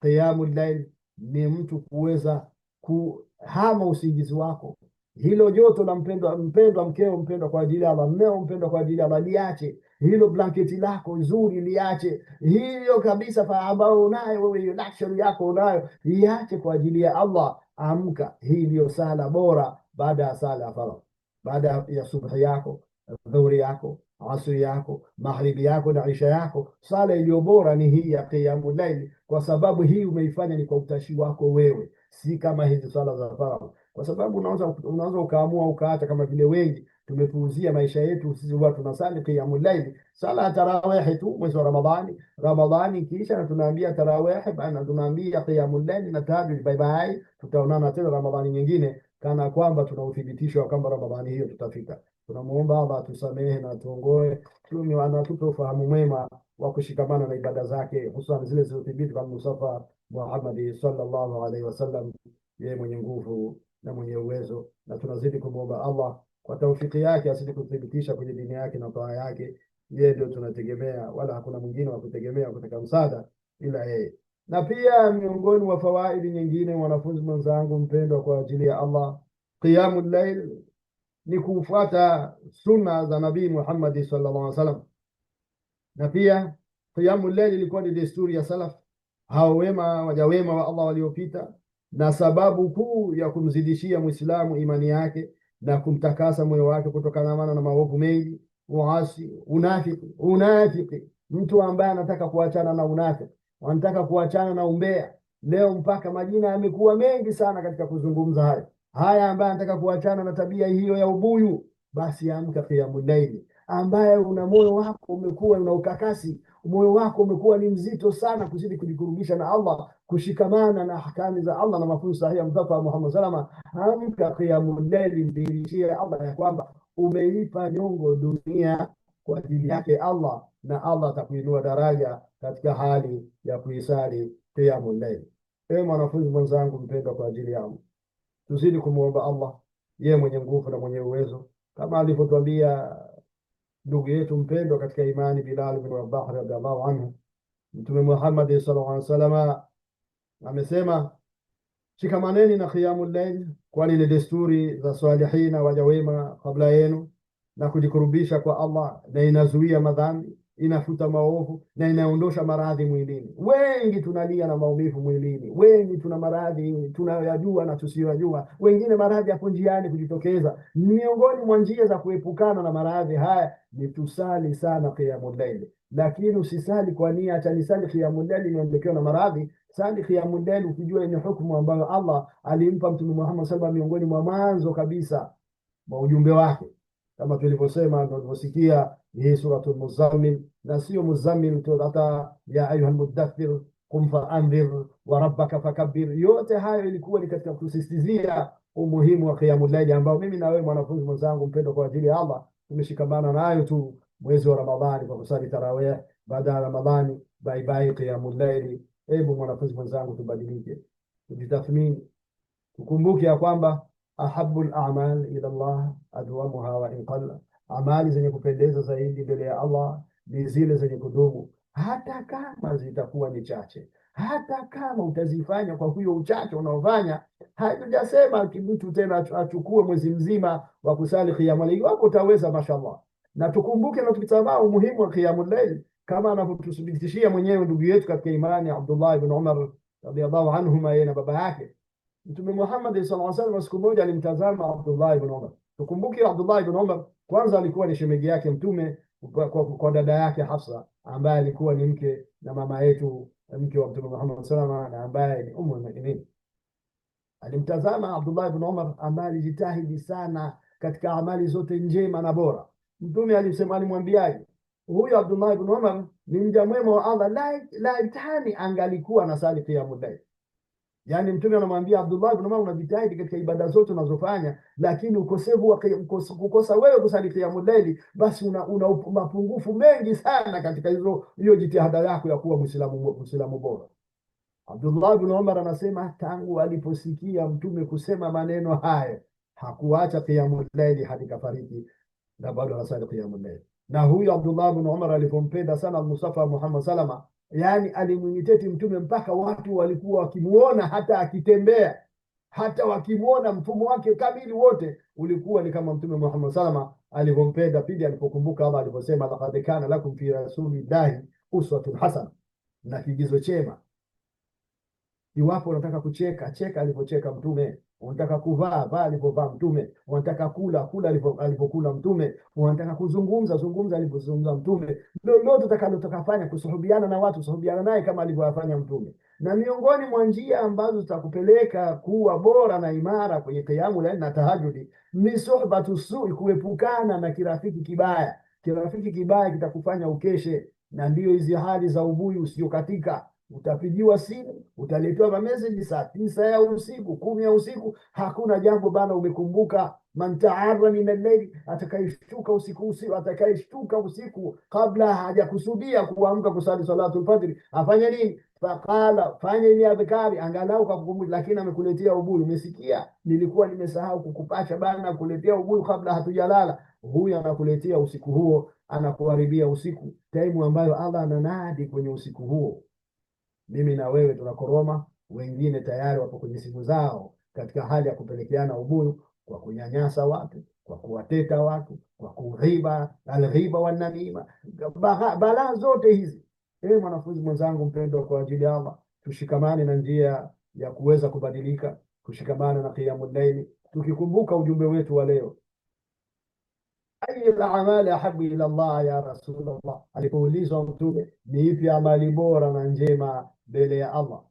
qiyamul layl. Ni mtu kuweza kuhama usingizi wako, hilo joto la mpendwa mkeo mpendwa kwa ajili ya Allah, mmeo mpendwa kwa ajili ya Allah, liache hilo blanketi lako nzuri, liache hiyo kabisa ambao unayo wewe, hiyo luxury yako unayo, liache kwa ajili ya Allah. Amka, hii ndio sala bora baada ya sala ya faradhi, baada ya subhi yako, dhuhuri yako, asri yako, maghribi yako na isha yako. Sala iliyo bora ni hii ya qiyamul layl, kwa sababu hii umeifanya ni kwa utashi wako wewe, si kama hizi swala za faradhi, kwa sababu unaweza ukaamua ukaacha, kama vile wengi tumepuuzia maisha yetu sisi. Huwa tunasali qiyamul layl, sala tarawih tu mwezi wa Ramadhani kisha, na tunaambia tarawih bana, tunaambia qiyamul layl na tahajjud, bye bye, tutaonana tena Ramadhani nyingine, kana kwamba tuna uthibitisho wa kwamba Ramadhani hiyo tutafika. Tunamuomba Allah atusamehe na atuongoe, anatupe ufahamu mwema wa kushikamana na ibada zake, hususan zile zilizothibiti kwa Mustafa Muhammad sallallahu alaihi wasallam, yeye mwenye nguvu na mwenye uwezo. Na tunazidi kumwomba Allah kwa taufiki yake asije kuthibitisha kwenye dini yake na taa yake. Yeye ndio tunategemea, wala hakuna mwingine wa kutegemea kutaka msaada ila yeye. Na pia miongoni mwa fawaidi nyingine, wanafunzi mwenzangu mpendwa kwa ajili ya Allah, qiyamul layl ni kufuata sunna za Nabii Muhammad sallallahu alaihi wasallam. Na pia qiyamul layl ilikuwa ni desturi ya salaf, hao wema, waja wema wa Allah waliopita, na sababu kuu ya kumzidishia Muislamu imani yake na kumtakasa moyo wake kutokana na maovu mengi, uasi, unafiki. Mtu ambaye anataka kuachana na unafiki, anataka kuachana na umbea, leo mpaka majina yamekuwa mengi sana katika kuzungumza haya ambaye anataka kuachana na tabia hiyo ya ubuyu, basi amka qiyamul layl. Ambaye una moyo wako umekuwa una ukakasi, moyo wako umekuwa ni mzito sana kuzidi kujikurubisha na Allah, kushikamana na ahkami za Allah na mafunzo sahihi ya Mustafa Muhammad salama, amka qiyamul layl, mdirishie Allah ya kwamba umeipa nyongo dunia kwa ajili yake Allah, na Allah atakuinua daraja katika hali ya kuisali qiyamul layl. Ewe mwanafunzi mwenzangu mpendwa kwa ajili yangu, tuzidi kumuomba Allah, yeye mwenye nguvu na mwenye uwezo, kama alivyotuambia ndugu yetu mpendwa katika imani Bilal bin Rabah radhiallahu anhu. Mtume Muhammad sallallahu alaihi wasallam amesema, shikamaneni na qiyamul layl, kwani ni desturi za salihina waja wema kabla yenu, na kujikurubisha kwa Allah, na inazuia madhambi, inafuta maovu, na inaondosha maradhi mwilini. Wengi tunalia na maumivu mwilini, wengi tuna maradhi tunayajua na tusiyojua, wengine maradhi hapo njiani kujitokeza. Miongoni mwa njia za kuepukana na maradhi haya ni tusali sana qiyamul layl. Lakini usisali kwa nia acha nisali qiyamul layl niondokeo na maradhi. Sali qiyamul layl ukijua ni hukumu ambayo Allah alimpa Mtume Muhammad sallallahu alaihi wasallam miongoni mwa mwanzo kabisa wa ujumbe wake, kama tulivyosema tulivyosikia hii suratul Muzammil, na sio Muzammil tu, hata ya ayuhal mudaththir qum fa'anzir wa rabbaka fakabbir. Yote hayo ilikuwa ni katika kusisitizia umuhimu wa qiyamul layl, ambao mimi na wewe mwanafunzi mwenzangu mpendwa kwa ajili ya Allah tumeshikamana nayo tu mwezi wa Ramadhani kwa kusali tarawih. Baada ya Ramadhani bye bye qiyamul layl. Hebu mwanafunzi mwenzangu tubadilike, tujitathmini, tukumbuke ya kwamba ahabbul a'mal ila Allah adwamuha wa in qalla, amali zenye kupendeza zaidi mbele ya Allah ni zile zenye kudumu, hata kama zitakuwa ni chache. Hata kama utazifanya kwa huyo uchache unaofanya, hatujasema mtu tena achukue mwezi mzima wa kusali qiyamul layl, wako utaweza mashallah. Na tukumbuke na tukitambua umuhimu wa qiyamul layl, kama anavyotuthibitishia mwenyewe ndugu yetu katika imani Abdullah ibn Umar radhiyallahu anhuma, yeye na baba yake Mtume Muhammad sallallahu alaihi wasallam siku moja alimtazama Abdullah ibn Umar. Tukumbuke Abdullah ibn Umar kwanza alikuwa ni shemeji yake Mtume kwa dada yake Hafsa, ambaye alikuwa ni mke na mama yetu, mke wa Mtume Muhammad sallallahu alaihi wasallam, na ambaye ni ummul mu'minin. Alimtazama Abdullah ibn Umar ambaye alijitahidi sana katika amali zote njema na bora. Mtume alisema, alimwambiaje? Huyu Abdullah ibn Umar ni mja mwema wa Allah, laitani angalikuwa anasali qiyamul layl. Yani Mtume anamwambia Abdullah ibn Umar, unajitahidi katika ibada zote unazofanya, lakini kukosa wewe kusali qiyamul layl, basi una mapungufu mengi sana katika hiyo jitihada yako ya kuwa Muislamu bora. Abdullah ibn Umar anasema tangu aliposikia Mtume kusema maneno haya hakuacha qiyamul layl hadi kafariki, na bado anasali qiyamul layl. Na huyu Abdullah ibn Umar alipompenda sana Mustafa Muhammad salama, yani alimuiteti Mtume mpaka watu walikuwa wakimuona hata akitembea, hata wakimuona mfumo wake kamili wote ulikuwa ni kama Mtume Muhammad salama alivyompenda pindi alipokumbuka Allah aliposema, laqad kana lakum fi rasulillahi uswatun hasana, na kigizo chema. Iwapo unataka kucheka, cheka alipocheka Mtume. Unataka kuvaa, vaa alipovaa Mtume. Unataka kula, kula alipokula Mtume. Unataka kuzungumza, zungumza alipozungumza Mtume. Lolote utakalofanya kusuhubiana na watu, suhubiana naye kama alivyofanya Mtume. Na miongoni mwa njia ambazo zitakupeleka kuwa bora na imara kwenye qiyamul layl na tahajudi ni suhbatu sui, kuepukana na kirafiki kibaya. Kirafiki kibaya kitakufanya ukeshe, na ndio hizi hali za ubuyu usiokatika. Utapigiwa simu, utaletewa mameseji saa 9 ya usiku, 10 ya usiku, hakuna jambo bana umekumbuka. Man taarra min al-layli, atakayeshtuka usiku kabla hajakusudia kuamka kusali salatul fajr, afanye nini? Faqala, fanya ile adhkari angalau kakukumbuka, lakini amekuletea ubuyu. Umesikia, nilikuwa nimesahau kukupasha bana, kuletea ubuyu kabla hatujalala. Huyu anakuletea usiku huo, anakuharibia usiku, taimu ambayo Allah ananadi kwenye usiku huo. Mimi na wewe tunakoroma, wengine tayari wapo kwenye simu zao katika hali ya kupelekeana ubuyu, kwa kunyanyasa watu, kwa kuwateta watu, kwa kughiba, alghiba wanamima, balaa zote hizi. Mwanafunzi mwenzangu mpendwa, kwa ajili ya Allah tushikamane na njia ya kuweza kubadilika, kushikamana na qiyamul layl, tukikumbuka ujumbe wetu wa leo. Ayi al-a'mali ahabbu ila Allah ya Rasulullah, alipoulizwa Mtume ni ipi amali bora na njema mbele ya Allah,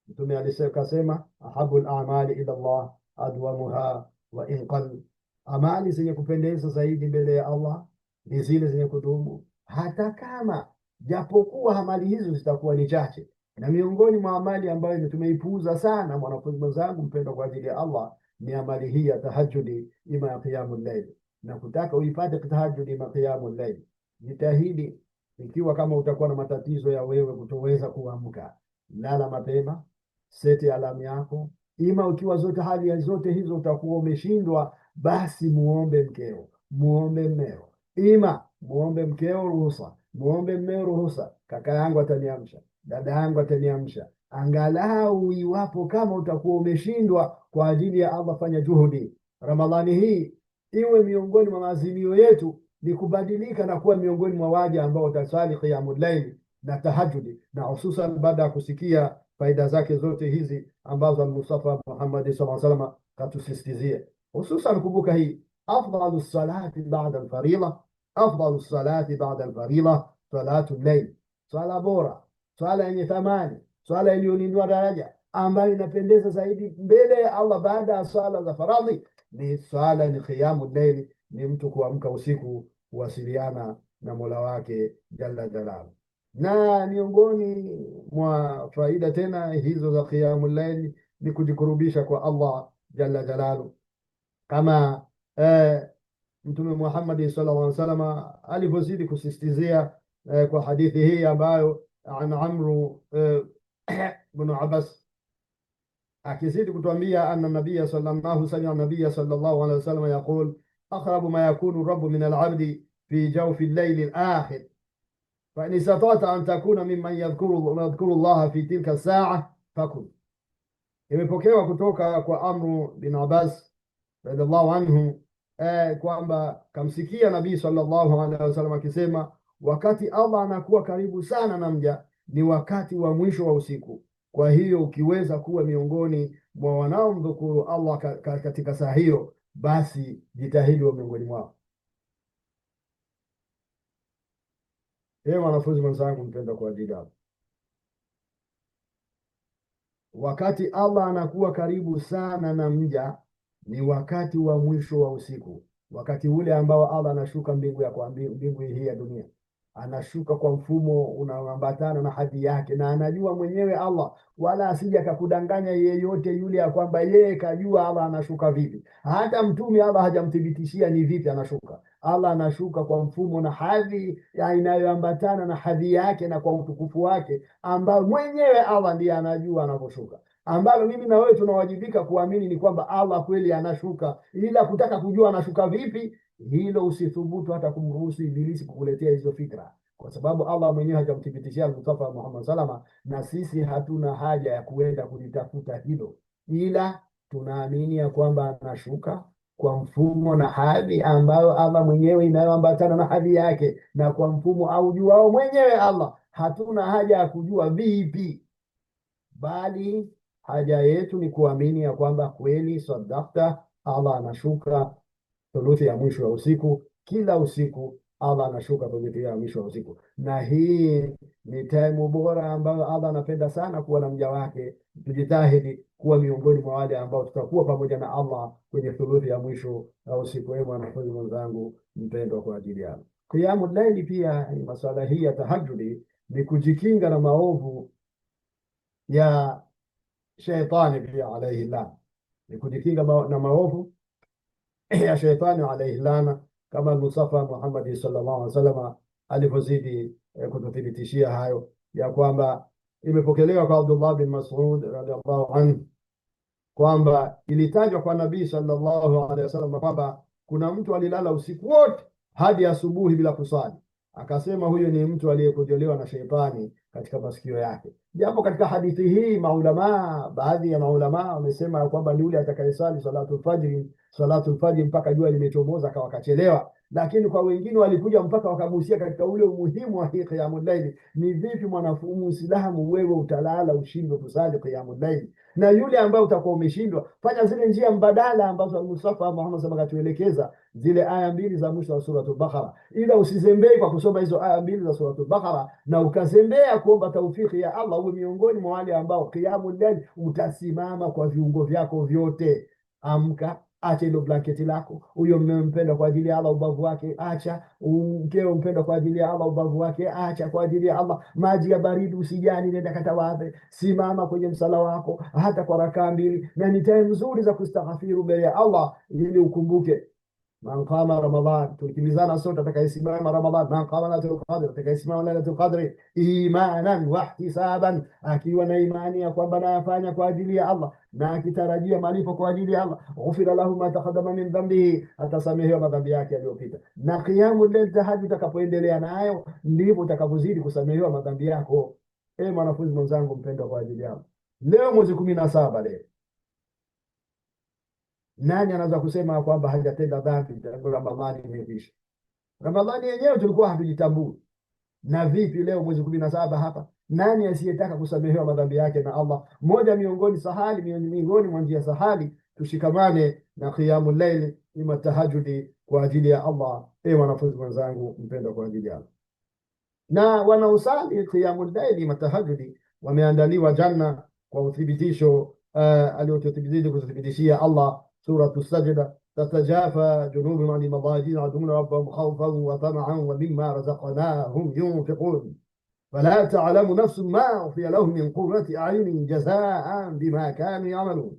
Mtume akasema ahabbu al-a'mali ila Allah adwamuha wa in qall, amali zenye kupendeza zaidi mbele ya Allah ni zile zenye kudumu, hata kama japokuwa amali hizo zitakuwa ni chache. Na miongoni mwa amali ambayo tumeipuuza sana, mwanafunzi mwenzangu mpendwa, kwa ajili ya Allah, ni amali hii ya tahajjudi, ima ya qiyamul layl. Na kutaka uipate tahajjudi ima qiyamul layl, jitahidi, ikiwa kama utakuwa na matatizo ya wewe kutoweza kuamka, lala mapema, seti alamu yako. Ima ukiwa hali zote hizo utakuwa umeshindwa, basi muombe mkeo, muombe mmeo. Ima muombe mkeo ruhusa, muombe mmeo ruhusa, kaka yangu ataniamsha, dada yangu ataniamsha. Angalau iwapo kama utakuwa umeshindwa, kwa ajili ya Allah fanya juhudi. Ramadhani hii iwe miongoni mwa maazimio yetu ni kubadilika na kuwa miongoni mwa waja ambao watasali qiyamul layl na tahajjudi, na hususan baada ya kusikia faida zake zote hizi ambazo al-Mustafa Muhammad sallallahu alaihi wasallam katusisitizia. Hususan kumbuka hii afdalu salati ba'da al-farila, afdalu salati ba'da al-farila salatul layl, swala bora, swala yenye thamani, swala iliyolindwa daraja, ambayo inapendeza zaidi mbele ya Allah baada ya swala za faradhi ni swala ni qiyamul layl, ni mtu kuamka usiku kuwasiliana na Mola wake jalla jalaluhu. Na miongoni mwa faida tena hizo za qiyamul layl ni kujikurubisha kwa Allah jalla jalaluhu, kama Mtume Muhammad sallallahu alaihi wasallam alivyozidi kusisitizia kwa hadithi hii ambayo an Amru ibn Abbas, akizidi kutuambia anna nabiyya sallallahu alaihi wasallam yaqul aqrabu ma yakunu rabbu min al-'abdi fi jawfi al-layl al-akhir fa in istata'ta an takuna mimman yadhkuru Allah fi tilka as-sa'a fakun. Imepokewa kutoka kwa Amru bin Abbas radhiallahu anhu kwamba kamsikia Nabii sallallahu alaihi wasallam akisema, wakati Allah anakuwa karibu sana na mja ni wakati wa mwisho wa usiku. Kwa hiyo ukiweza kuwa miongoni mwa wanaomdhukuru Allah katika saa hiyo, basi jitahidi wa miongoni mwao. Wanafunzi mwenzangu mpendwa, kwa ajili yako, wakati Allah anakuwa karibu sana na mja ni wakati wa mwisho wa usiku, wakati ule ambao Allah anashuka mbingu hii ya dunia, anashuka kwa mfumo unaoambatana na hadhi yake, na anajua mwenyewe Allah, wala asije akakudanganya yeyote yule ya kwamba yeye kajua Allah anashuka vipi. Hata mtume Allah hajamthibitishia ni vipi anashuka. Allah anashuka kwa mfumo na hadhi inayoambatana na hadhi yake na kwa utukufu wake, ambao mwenyewe Allah ndiye anajua anaposhuka, ambalo mimi na wewe tunawajibika kuamini ni kwamba Allah kweli anashuka, ila kutaka kujua anashuka vipi, hilo usithubutu hata kumruhusu Ibilisi kukuletea hizo fikra, kwa sababu Allah mwenyewe hajamthibitishia Mustafa Muhammad salama, na sisi hatuna haja ya kuenda kulitafuta hilo, ila tunaamini ya kwamba anashuka kwa mfumo na hadhi ambayo Allah mwenyewe inayoambatana na hadhi yake, na kwa mfumo au juao mwenyewe Allah. Hatuna haja ya kujua vipi, bali haja yetu ni kuamini ya kwamba kweli sadaqta, Allah anashuka thuluthi ya mwisho wa usiku kila usiku, Allah anashuka kwenye pia mwisho wa usiku, na hii ni time bora ambayo Allah anapenda sana kuwa na mja wake. Tujitahidi kuwa miongoni mwa wale ambao tutakuwa pamoja na Allah kwenye thuluthi ya mwisho wa usiku. Wewe mwanafunzi mwenzangu mpendwa kwa ajili yako, qiyamul layli pia masuala hii ya tahajjudi ni kujikinga na maovu ya sheitani pia alayhi lana, ni kujikinga na maovu ya sheitani alayhi lana, kama Mustafa Muhammad sallallahu alaihi wasallam alivyozidi kututhibitishia hayo, ya kwamba imepokelewa kwa Abdullah bin Mas'ud radhiallahu anhu kwamba ilitajwa kwa Nabii sallallahu alaihi wasallam kwamba kuna mtu alilala usiku wote hadi asubuhi bila kusali, akasema huyo ni mtu aliyekojelewa na sheitani katika masikio yake. Japo katika hadithi hii baadhi ya maulamaa wamesema kwamba ni yule atakayesali salatul fajr mpaka jua limechomoza akawa kachelewa, lakini kwa wengine walikuja mpaka wakagusia katika ule umuhimu wa hii qiyamul layl. Ni vipi Muislamu wewe utalala ushindwe kusali qiyamul layl? Na yule ambaye utakuwa umeshindwa, fanya zile njia mbadala ambazo Mustafa Muhammad sallallahu akatuelekeza, zile aya mbili za mwisho wa suratul Baqara, ila usizembee kwa kusoma hizo aya mbili za suratul Baqara na ukazembea kuomba taufiki ya Allah, uwe miongoni mwa wale ambao qiyamul layl utasimama kwa viungo vyako vyote. Amka, acha hilo blanketi lako, huyo mmempenda kwa ajili ya Allah ubavu wake acha, mkeo mpenda kwa ajili ya Allah ubavu wake acha kwa ajili ya Allah. Maji ya baridi usijani, nenda katawadhe, simama kwenye msala wako hata kwa rakaa mbili, na ni time nzuri za kustaghfiru mbele ya Allah ili ukumbuke man qama Ramadhan, tukimizana sote atakayesimama Ramadhan, man qama lailatul qadr, atakayesimama lailatul qadr imanan wa ihtisaban, akiwa na imani ya kwamba anafanya kwa ajili ya Allah na akitarajia malipo kwa ajili ya Allah, ghufira lahu ma taqaddama min dhanbihi, atasamehewa madhambi yake yaliyopita. Na qiyamul layl, tahajjud utakapoendelea nayo ndipo utakapozidi kusamehewa madhambi yako. Mwanafunzi mwenzangu mpendwa kwa ajili ya Allah, leo mwezi 17 leo, nani anaweza kusema kwamba hajatenda dhambi tangu Ramadhani imekwisha? Ramadhani yenyewe tulikuwa hatujitambui, na vipi leo mwezi 17 hapa? Nani asiyetaka kusamehewa madhambi yake na Allah? Moja miongoni mwa njia sahali, tushikamane na qiyamul layl, ima tahajjudi kwa ajili ya Allah. Wanafunzi wenzangu mpendwa kwa ajili ya Allah, na wanaosali qiyamul layl ima tahajjudi wameandaliwa janna kwa uthibitisho aliyotuthibitishia Allah سورة السجدة تتجافى جنوبهم عن المضاجع يدعون ربهم خوفا وطمعا ومما رزقناهم ينفقون فلا تعلم نفس ما أخفي لهم من قرة أعين جزاء بما كانوا يعملون.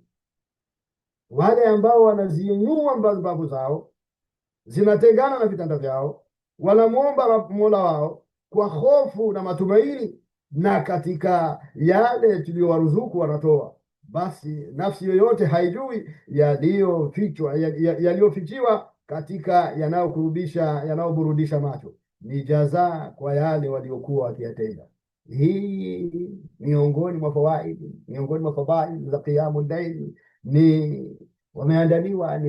wale ambao wanaziinua mbavu zao zinatengana na vitanda vyao, wanamuomba Mola wao kwa hofu na matumaini, na katika yale tuliyowaruzuku wanatoa, basi nafsi yoyote haijui yaliyofichiwa katika yanayoburudisha macho, ni jazaa kwa yale waliokuwa wakiyatenda. Hii miongoni mwa fadhaili za qiyamul layl, ni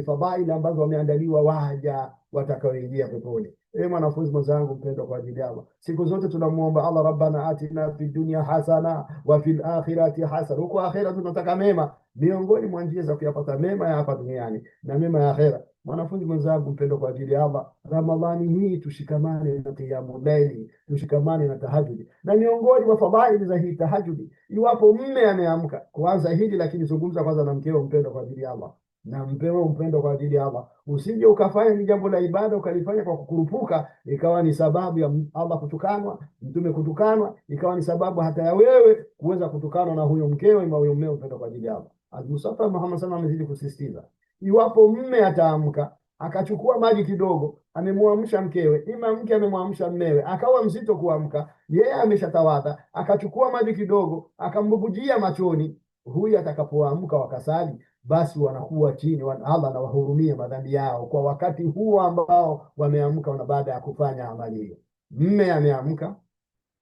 fadhaili ambazo wameandaliwa waja watakaoingia peponi. Mwanafunzi mwenzangu mpendwa kwa ajili ya Allah, siku zote tunamuomba Allah, rabbana atina fi dunya hasana wa fil akhirati hasana. Huko akhira tunataka mema, miongoni mwa njia za kuyapata mema ya hapa duniani na mema ya akhira. Mwanafunzi mwenzangu mpendwa kwa ajili ya Allah, Ramadhani hii tushikamane na qiyamul layl, tushikamane na tahajjud. Na miongoni mwa fadhaili za hii tahajjud, iwapo mume ameamka kwanza hili, lakini zungumza kwanza na mkeo mpendwa kwa ajili ya Allah, na mpeo mpendo kwa ajili ya Allah. Usije ukafanya ni jambo la ibada ukalifanya kwa kukurupuka, ikawa ni sababu ya Allah kutukanwa, mtume kutukanwa, ikawa ni sababu hata ya wewe kuweza kutukanwa na huyo mkeo ima huyo mmeo mpendo kwa ajili ya Allah. Mustafa Muhammad sana amezidi kusisitiza, iwapo mume ataamka akachukua maji kidogo, amemwamsha mkewe, ima mke amemwamsha mmewe, akawa mzito kuamka, yeye ameshatawadha, akachukua maji kidogo akambubujia machoni, huyu atakapoamka wakasali, basi wanakuwa chini, Allah anawahurumia madhambi yao kwa wakati huo ambao wameamka na baada ya kufanya amali hiyo. Mme ameamka,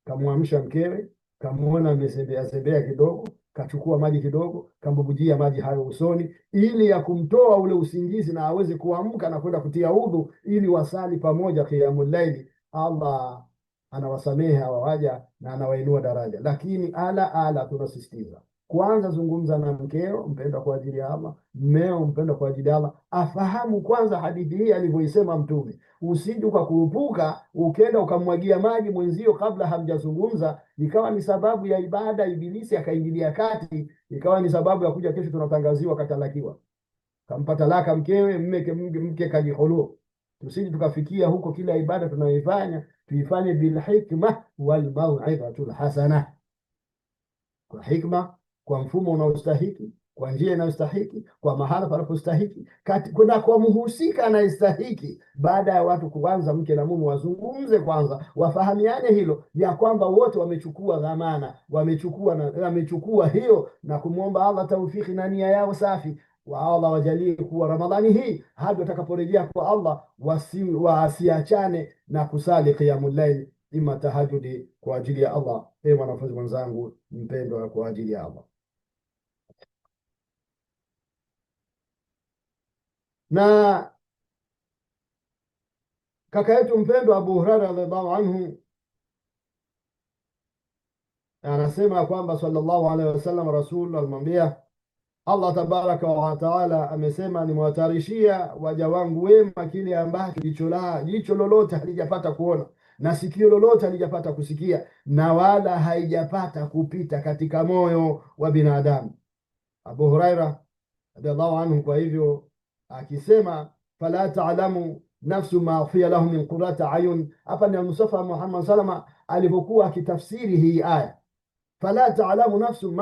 kamwamsha mkewe, kamuona amesembea kidogo, kachukua maji kidogo, kambubujia maji hayo usoni, ili ya kumtoa ule usingizi na aweze kuamka na kwenda kutia udhu, ili wasali pamoja qiyamul layl. Allah anawasamehe hawa waja na anawainua daraja. Lakini tunasisitiza, Kwanza zungumza na mkeo mpendwa kwa ajili ya Allah, mmeo mpendwa kwa ajili ya Allah, afahamu kwanza hadithi hii alivyoisema Mtume. Usije ukakurupuka ukenda ukamwagia maji mwenzio kabla hamjazungumza, ikawa ni sababu ya ibada, Ibilisi akaingilia kati, ikawa ni sababu ya kuja kesho tunatangaziwa katalakiwa, kampa talaka mkewe, mke kajihulu. Tusije tukafikia huko, kila ibada tunayoifanya tuifanye bilhikma walmauidhatul hasana, kwa hikma, kwa mfumo unaostahiki, kwa njia inayostahiki, kwa mahala panapostahiki, kuna kwa mhusika anayestahiki. Baada ya watu kuanza, mke na mume wazungumze kwanza, wafahamiane hilo ya kwamba wote wamechukua dhamana, wamechukua hiyo, na kumwomba Allah taufiki na nia yao safi, wa Allah wajalie kuwa Ramadhani hii hadi watakaporejea kwa Allah wasiachane na kusali qiyamul layl, ima tahajudi kwa ajili ya Allah. Mwanafunzi mwenzangu mpendwa kwa ajili ya Allah, na kaka yetu mpendwa Abu Hurairah radhiallahu anhu anasema kwamba sallallahu alaihi wasallam, Rasul alimwambia Allah tabaraka wa taala amesema, nimewatayarishia waja wangu wema kile ambacho jicho lolote halijapata kuona na sikio lolote halijapata kusikia na wala haijapata kupita katika moyo wa binadamu. Abu Huraira radhiallahu anhu kwa hivyo akisema fala ta'lamu nafsu ma ukhfiya lahum min qurrati ayun. Hapa ni Mustafa Muhammad salama alipokuwa akitafsiri hii aya, fala ta'lamu nafsu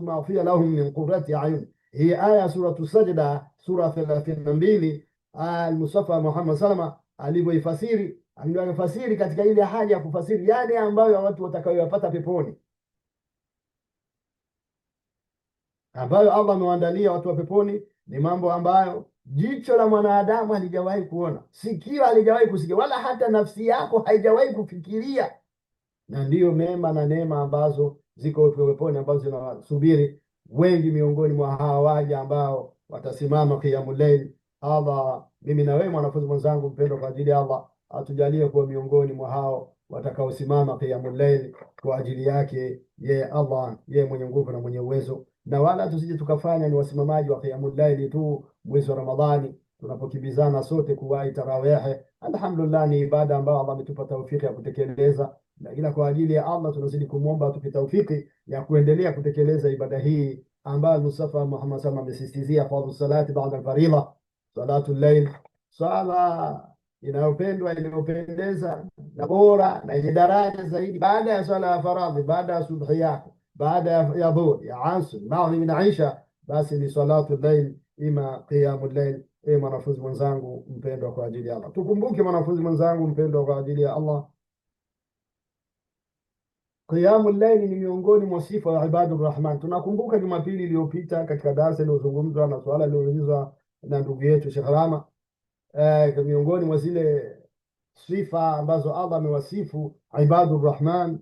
ma ukhfiya lahum min qurrati ayun. Hii aya suratu Sajda sura 32. Mustafa Muhammad salama alivyoifasiri, amefasiri katika ile hali ya kufasiri yale ambayo watu watakayoyapata peponi, ambayo Allah amewaandalia watu wa peponi, ni mambo ambayo jicho la mwanadamu halijawahi kuona, sikio halijawahi kusikia, wala hata nafsi yako haijawahi kufikiria. Na ndiyo mema na neema ambazo ziko peponi, ambazo zinawasubiri wengi miongoni mwa hawa waja ambao watasimama qiyamul layl. Allah, mimi na wewe mwanafunzi mwenzangu mpendwa kwa ajili ya Allah, atujalie kuwa miongoni mwa hao watakaosimama qiyamul layl kwa ajili yake ye Allah, ye mwenye nguvu na mwenye uwezo. Na wala tusije tukafanya ni wasimamaji wa qiyamul layl tu mwezi wa Ramadhani tunapokimbizana sote kuwahi tarawehe. Alhamdulillah, ni ibada ambayo Allah ametupa taufiki ya kutekeleza, na ila kwa ajili ya Allah tunazidi kumwomba atupe taufiki ya kuendelea kutekeleza ibada hii ambayo Mustafa Muhammad sallallahu alayhi wasallam amesisitizia, fardhu salati ba'da al-faridha, salatul layl, sala inayopendwa, inayopendeza na bora na yenye daraja zaidi baada ya swala ya faradhi, baada ya subhi yako, baada ya dhuhur, ya asr, maghrib na isha, basi ni salatul layl, ima qiyamul layl. Mwanafunzi mwenzangu mpendwa kwa ajili ya Allah, tukumbuke mwanafunzi mwenzangu mpendwa kwa ajili ya Allah, qiyamul layl ni miongoni mwa sifa ya ibadur rahman. Tunakumbuka Jumapili iliyopita katika darasa iliyozungumzwa na swala lililoulizwa na ndugu yetu Sheikh Rama, miongoni mwa zile sifa ambazo Allah amewasifu ibadur rahman,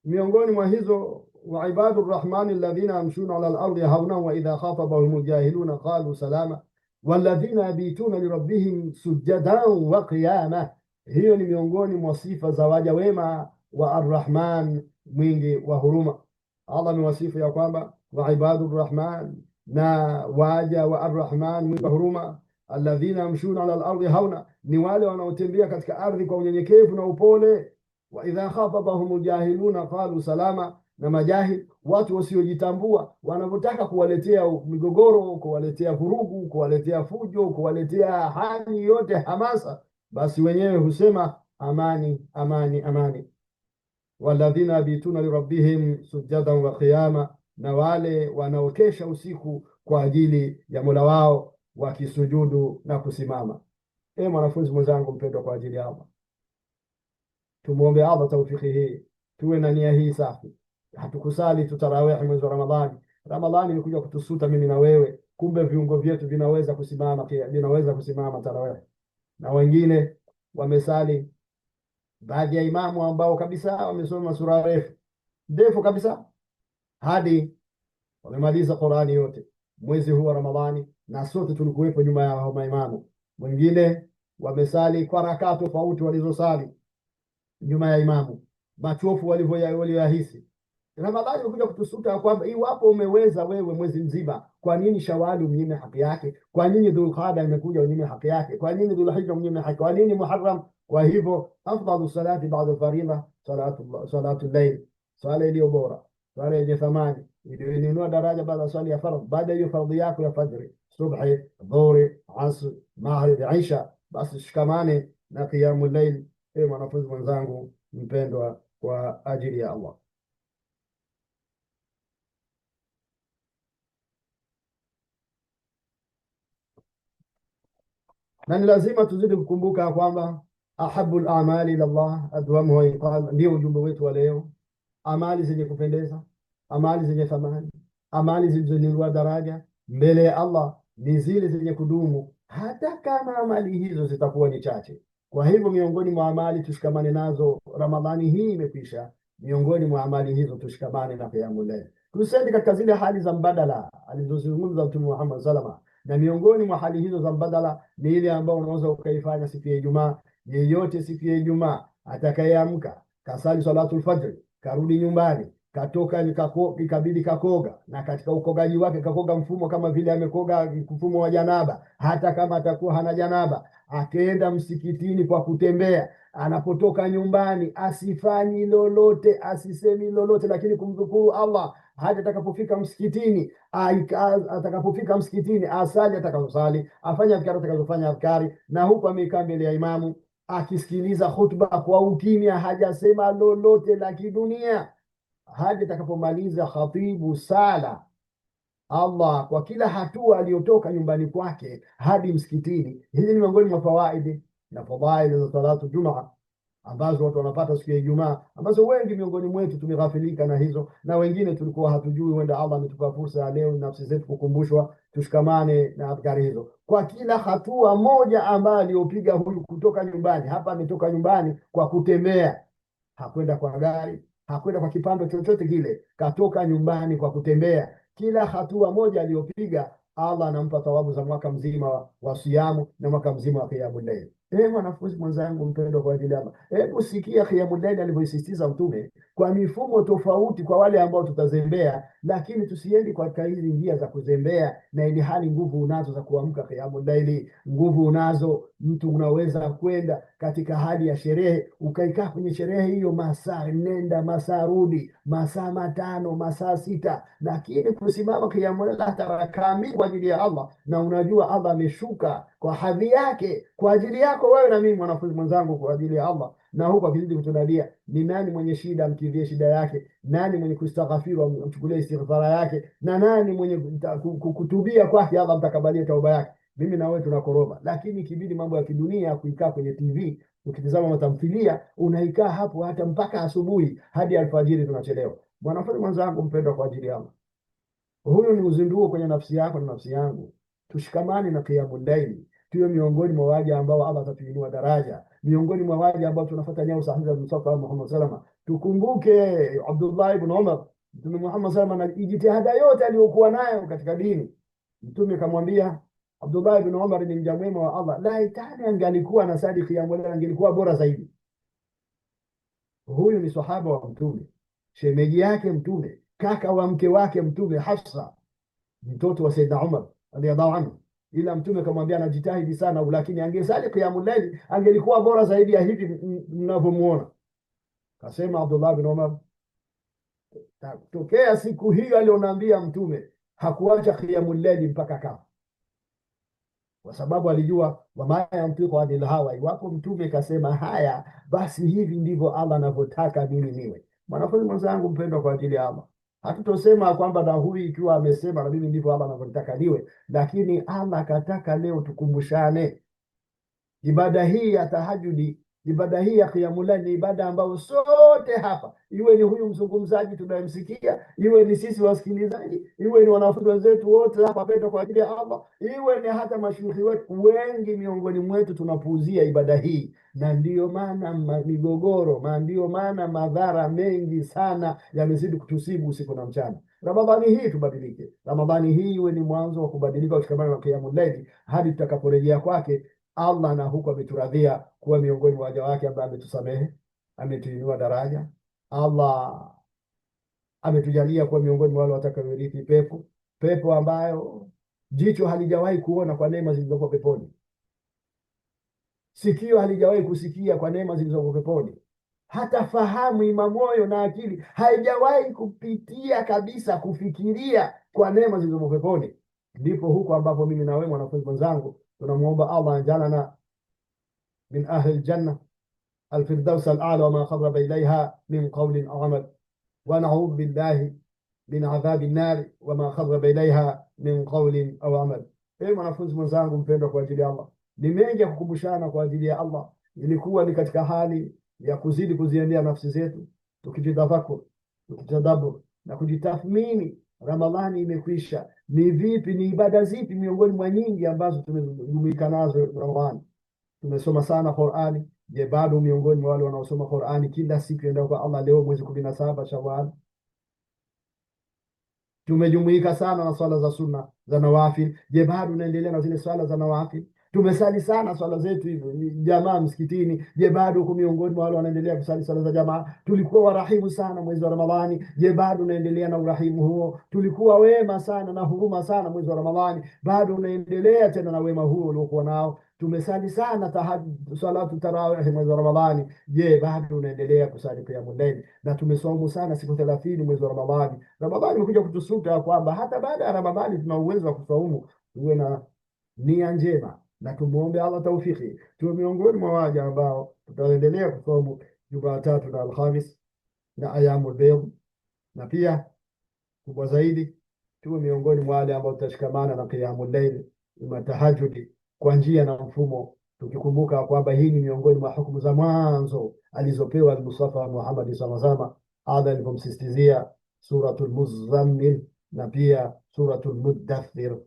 miongoni mwa hizo wa ibadur rahman alladhina yamshuna ala al-ardi hawna wa idha khatabahum jahiluna qalu salama walladhina yabituna lirabbihim sujadan wa qiyama. Hiyo ni miongoni mwa sifa za waja wema wa arrahman, mwingi wa huruma. Allah amewasifu ya kwamba wa ibadur rahman, na waja wa arrahman mwingi wa huruma, alladhina yamshuna ala al-ardi hauna, ni wale wanaotembea katika ardhi kwa unyenyekevu na upole. Wa idha khatabahum jahiluna qalu salama, na majahil, watu wasiojitambua, wanapotaka kuwaletea migogoro, kuwaletea vurugu, kuwaletea fujo, kuwaletea hali yote hamasa, basi wenyewe husema amani, amani, amani. Walladhina yabituna lirabbihim sujadan wa qiyama, na wale wanaokesha usiku kwa ajili ya Mola wao wakisujudu na kusimama. Mwanafunzi mwenzangu mpendwa kwa ajili ya Allah, tumuombe Allah taufiki hii, tuwe na nia hii safi. Hatukusali tutarawih mwezi wa Ramadhani. Ramadhani imekuja kutusuta mimi na wewe, kumbe viungo vyetu vinaweza kusimama tarawih. Na wengine wamesali, baadhi ya imamu ambao kabisa wamesoma sura ndefu kabisa hadi wamemaliza Qur'ani yote mwezi huu wa Ramadhani, na sote tulikuwepo nyuma ya maimamu. Wengine wamesali kwa rakaa tofauti walizosali nyuma ya imamu, machofu walivyoyahisi, Ramadhani imekuja kutusuta kwamba iwapo umeweza wewe mwezi mzima, kwa nini Shawali umnyime haki yake? Kwa nini Dhulqaada imekuja unyime haki yake? Kwa nini Dhulhijja unyime haki? Kwa nini Muharram? Kwa hivyo afdalu salati baada faridha salatu llail, swala iliyo bora, swala yenye thamani, iliyoinua daraja baada swala ya fardh, baada hiyo fardhi yako ya fajri, subhi, dhuhuri, asr, maghrib, isha, basi shikamane na qiyamul layl. Mwanafunzi mwenzangu mpendwa, kwa ajili ya Allah. Na ni lazima tuzidi kukumbuka kwamba ahabu al-a'mali ila Allah adwamuha yuqal, ndio ujumbe wetu wa leo. Amali zenye kupendeza, amali zenye thamani, amali zilizonyanyua daraja mbele ya Allah ni zile zenye kudumu, hata kama amali hizo zitakuwa ni chache. Kwa hivyo miongoni mwa amali tushikamane nazo, Ramadhani hii imekwisha, miongoni mwa amali hizo tushikamane na qiyamul layl. Tusende katika zile hali za mbadala alizozungumza Mtume Muhammad sallallahu, na miongoni mwa hali hizo za mbadala ni ile ambayo unaweza ukaifanya siku ya Ijumaa. Yeyote siku ya Ijumaa atakayeamka kasali salatul fajr, karudi nyumbani, katoka ikabidi kakoga, na katika ukogaji wake kakoga mfumo kama vile amekoga mfumo wa janaba, hata kama atakuwa hana janaba, akaenda msikitini kwa kutembea, anapotoka nyumbani asifanyi lolote, asisemi lolote, lakini kumdhukuru Allah hadi atakapofika msikitini. Atakapofika msikitini asali atakazosali, afanye adhkari atakazofanya adhkari, na huku amekaa mbele ya imamu akisikiliza khutba kwa ukimya, hajasema lolote la kidunia hadi atakapomaliza khatibu sala. Allah kwa kila hatua aliyotoka nyumbani kwake hadi msikitini. Hizi ni miongoni mwa fawaidi na fadhaili za salatu Jumaa ambazo watu wanapata siku ya Ijumaa, ambazo wengi miongoni mwetu tumeghafilika na hizo, na wengine tulikuwa hatujui. Wenda Allah ametupa fursa ya leo nafsi zetu kukumbushwa, tushikamane na adhkari hizo. Kwa kila hatua moja ambayo aliyopiga huyu kutoka nyumbani, hapa ametoka nyumbani kwa kutembea, hakwenda kwa gari, hakwenda kwa kipando chochote kile, katoka nyumbani kwa kutembea. Kila hatua moja aliyopiga Allah anampa thawabu za mwaka mzima wa siyamu na mwaka mzima wa qiyamul layl. Mwanafunzi mwenzangu mpendwa, kwa ajili ya hebu sikia qiyamul layl alivyosisitiza Mtume kwa mifumo tofauti kwa wale ambao tutazembea, lakini tusiendi katika hizi njia za kuzembea, na ili hali nguvu unazo za kuamka qiyamul layl, nguvu unazo. Mtu unaweza kwenda katika hali ya sherehe, ukaikaa kwenye sherehe hiyo masaa nenda masaa rudi, masaa 5 masaa 6, lakini kusimama qiyamul layl hata kamili kwa ajili ya Allah, na unajua Allah ameshuka kwa hadhi yake kwa ajili yako wewe na mimi, mwanafunzi mwenzangu, kwa ajili ya Allah. Na huko akizidi kutunadia, ni nani mwenye shida amkidhie shida yake, nani mwenye kustaghfiru amchukulie istighfara yake, na nani mwenye kutubia kwake Allah mtakabalie tauba yake. Mimi na wewe tunakoroba, lakini kibidi mambo ya kidunia, kuikaa kwenye TV ukitizama matamthilia, unaikaa hapo hata mpaka asubuhi hadi alfajiri, tunachelewa. Mwanafunzi mwenzangu mpendwa, kwa ajili ya Allah, huyu ni uzinduo kwenye nafsi yako na nafsi yangu. Tushikamane na qiyamul layl, tuwe miongoni mwa waja ambao Allah atatuinua daraja, miongoni mwa waja ambao tunafuata nyayo sahihi za Mustafa Muhammad salama. Tukumbuke Abdullah ibn Umar, Mtume Muhammad salama na ijtihada yote aliyokuwa nayo katika dini. Mtume kamwambia Abdullah ibn Umar, ni mja mwema wa Allah, laitani angalikuwa na sadi qiyamul layl angelikuwa bora zaidi. Huyu ni sahaba wa Mtume, shemeji yake Mtume, kaka wa mke wake Mtume, Hafsa mtoto wa Saidna Umar radhiallahu anhu. Ila Mtume kamwambia anajitahidi sana, lakini angesali qiyamul layl angelikuwa bora zaidi ya hivi mnavyomuona. Kasema Abdullah bin Umar, tokea siku hiyo alionaambia Mtume hakuacha qiyamul layl mpaka kafa, kwa sababu alijua wama yantiqu anil hawa, iwapo Mtume kasema haya, basi hivi ndivyo Allah anavyotaka mimi niwe. Mwanafunzi mwenzangu mpendwa, kwa ajili ya Allah, hatutosema kwamba na huyu ikiwa amesema na mimi ndivyo Allah anavyotaka niwe, lakini Allah akataka leo tukumbushane ibada hii ya tahajudi, ibada hii ya qiyamul layl ni ibada ambayo sote hapa, iwe ni huyu mzungumzaji tunayemsikia, iwe ni sisi wasikilizaji, iwe ni wanafunzi wenzetu wote hapa pendo kwa ajili ya Allah, iwe ni hata mashuhuri wetu, wengi miongoni mwetu tunapuuzia ibada hii, na ndiyo maana migogoro, ndiyo maana madhara mengi sana yamezidi kutusibu usiku na mchana. Ramadhani hii tubadilike, Ramadhani hii iwe ni mwanzo wa kubadilika kushikamana na qiyamul layl hadi tutakaporejea kwake Allah, na huko ameturadhia kuwa miongoni mwa waja wake, ambaye ametusamehe, ametuinua daraja. Allah ametujalia kuwa miongoni mwa wale watakaorithi pepo ambayo jicho halijawahi kuona kwa neema zilizoko peponi, sikio halijawahi kusikia kwa neema zilizoko peponi, hata fahamu ima moyo na akili haijawahi kupitia kabisa kufikiria kwa neema zilizoko peponi. Ndipo huko ambapo mimi na wewe mwanafunzi mwenzangu tunamuomba Allah anjalana min ahli aljanna alfirdaus al'ala wama qarraba ilayha min qawlin aw amal, wa na'udhu billahi min adhabi an-nar wama qarraba ilayha min qawlin aw amal. Mwanafunzi mwenzangu mpendwa kwa ajili ya Allah, ni mengi ya kukumbushana kwa ajili ya Allah. Ilikuwa ni katika hali ya kuzidi kuziendea nafsi zetu, tukijitafakuru, tukitadabbur na kujitathmini. Ramadhani imekwisha, ni vipi, ni ibada zipi miongoni mwa nyingi ambazo tumejumuika nazo Ramadhani? Tumesoma sana Qur'ani. Je, bado miongoni mwa wale wanaosoma Qur'ani kila siku endao kwa Allah? Leo mwezi 17 Shawwal, tumejumuika sana na swala za sunna za nawafil. Je, bado unaendelea na zile swala za nawafil? Tumesali sana swala zetu hivi jamaa msikitini. Je, bado uko miongoni mwa wale wanaendelea kusali swala za jamaa? Tulikuwa warahimu sana mwezi wa Ramadhani. Je, bado unaendelea na urahimu huo? Tulikuwa wema sana na huruma sana mwezi wa Ramadhani. Bado unaendelea tena na wema huo uliokuwa nao? Tumesali sana salatu tarawih mwezi wa Ramadhani. Je, bado unaendelea kusali qiyamul layl? Na tumesaumu sana siku 30 mwezi wa Ramadhani. Ramadhani imekuja kutusuta kwamba hata baada ya Ramadhani tuna uwezo wa kusaumu. Uwe na nia njema na tumuombe Allah taufiki tuwe miongoni mwa waja ambao tutaendelea kusaumu Jumatatu na Alhamis na ayamul bayd, na pia kubwa zaidi tuwe miongoni mwa wale ambao tutashikamana na qiyamul layl na tahajjudi kwa njia na mfumo, tukikumbuka kwamba hii ni miongoni mwa hukumu za mwanzo alizopewa al-Mustafa Muhammad sallallahu alaihi wasallam. Ada alipomsisitizia suratul Muzammil na pia suratul Muddathir,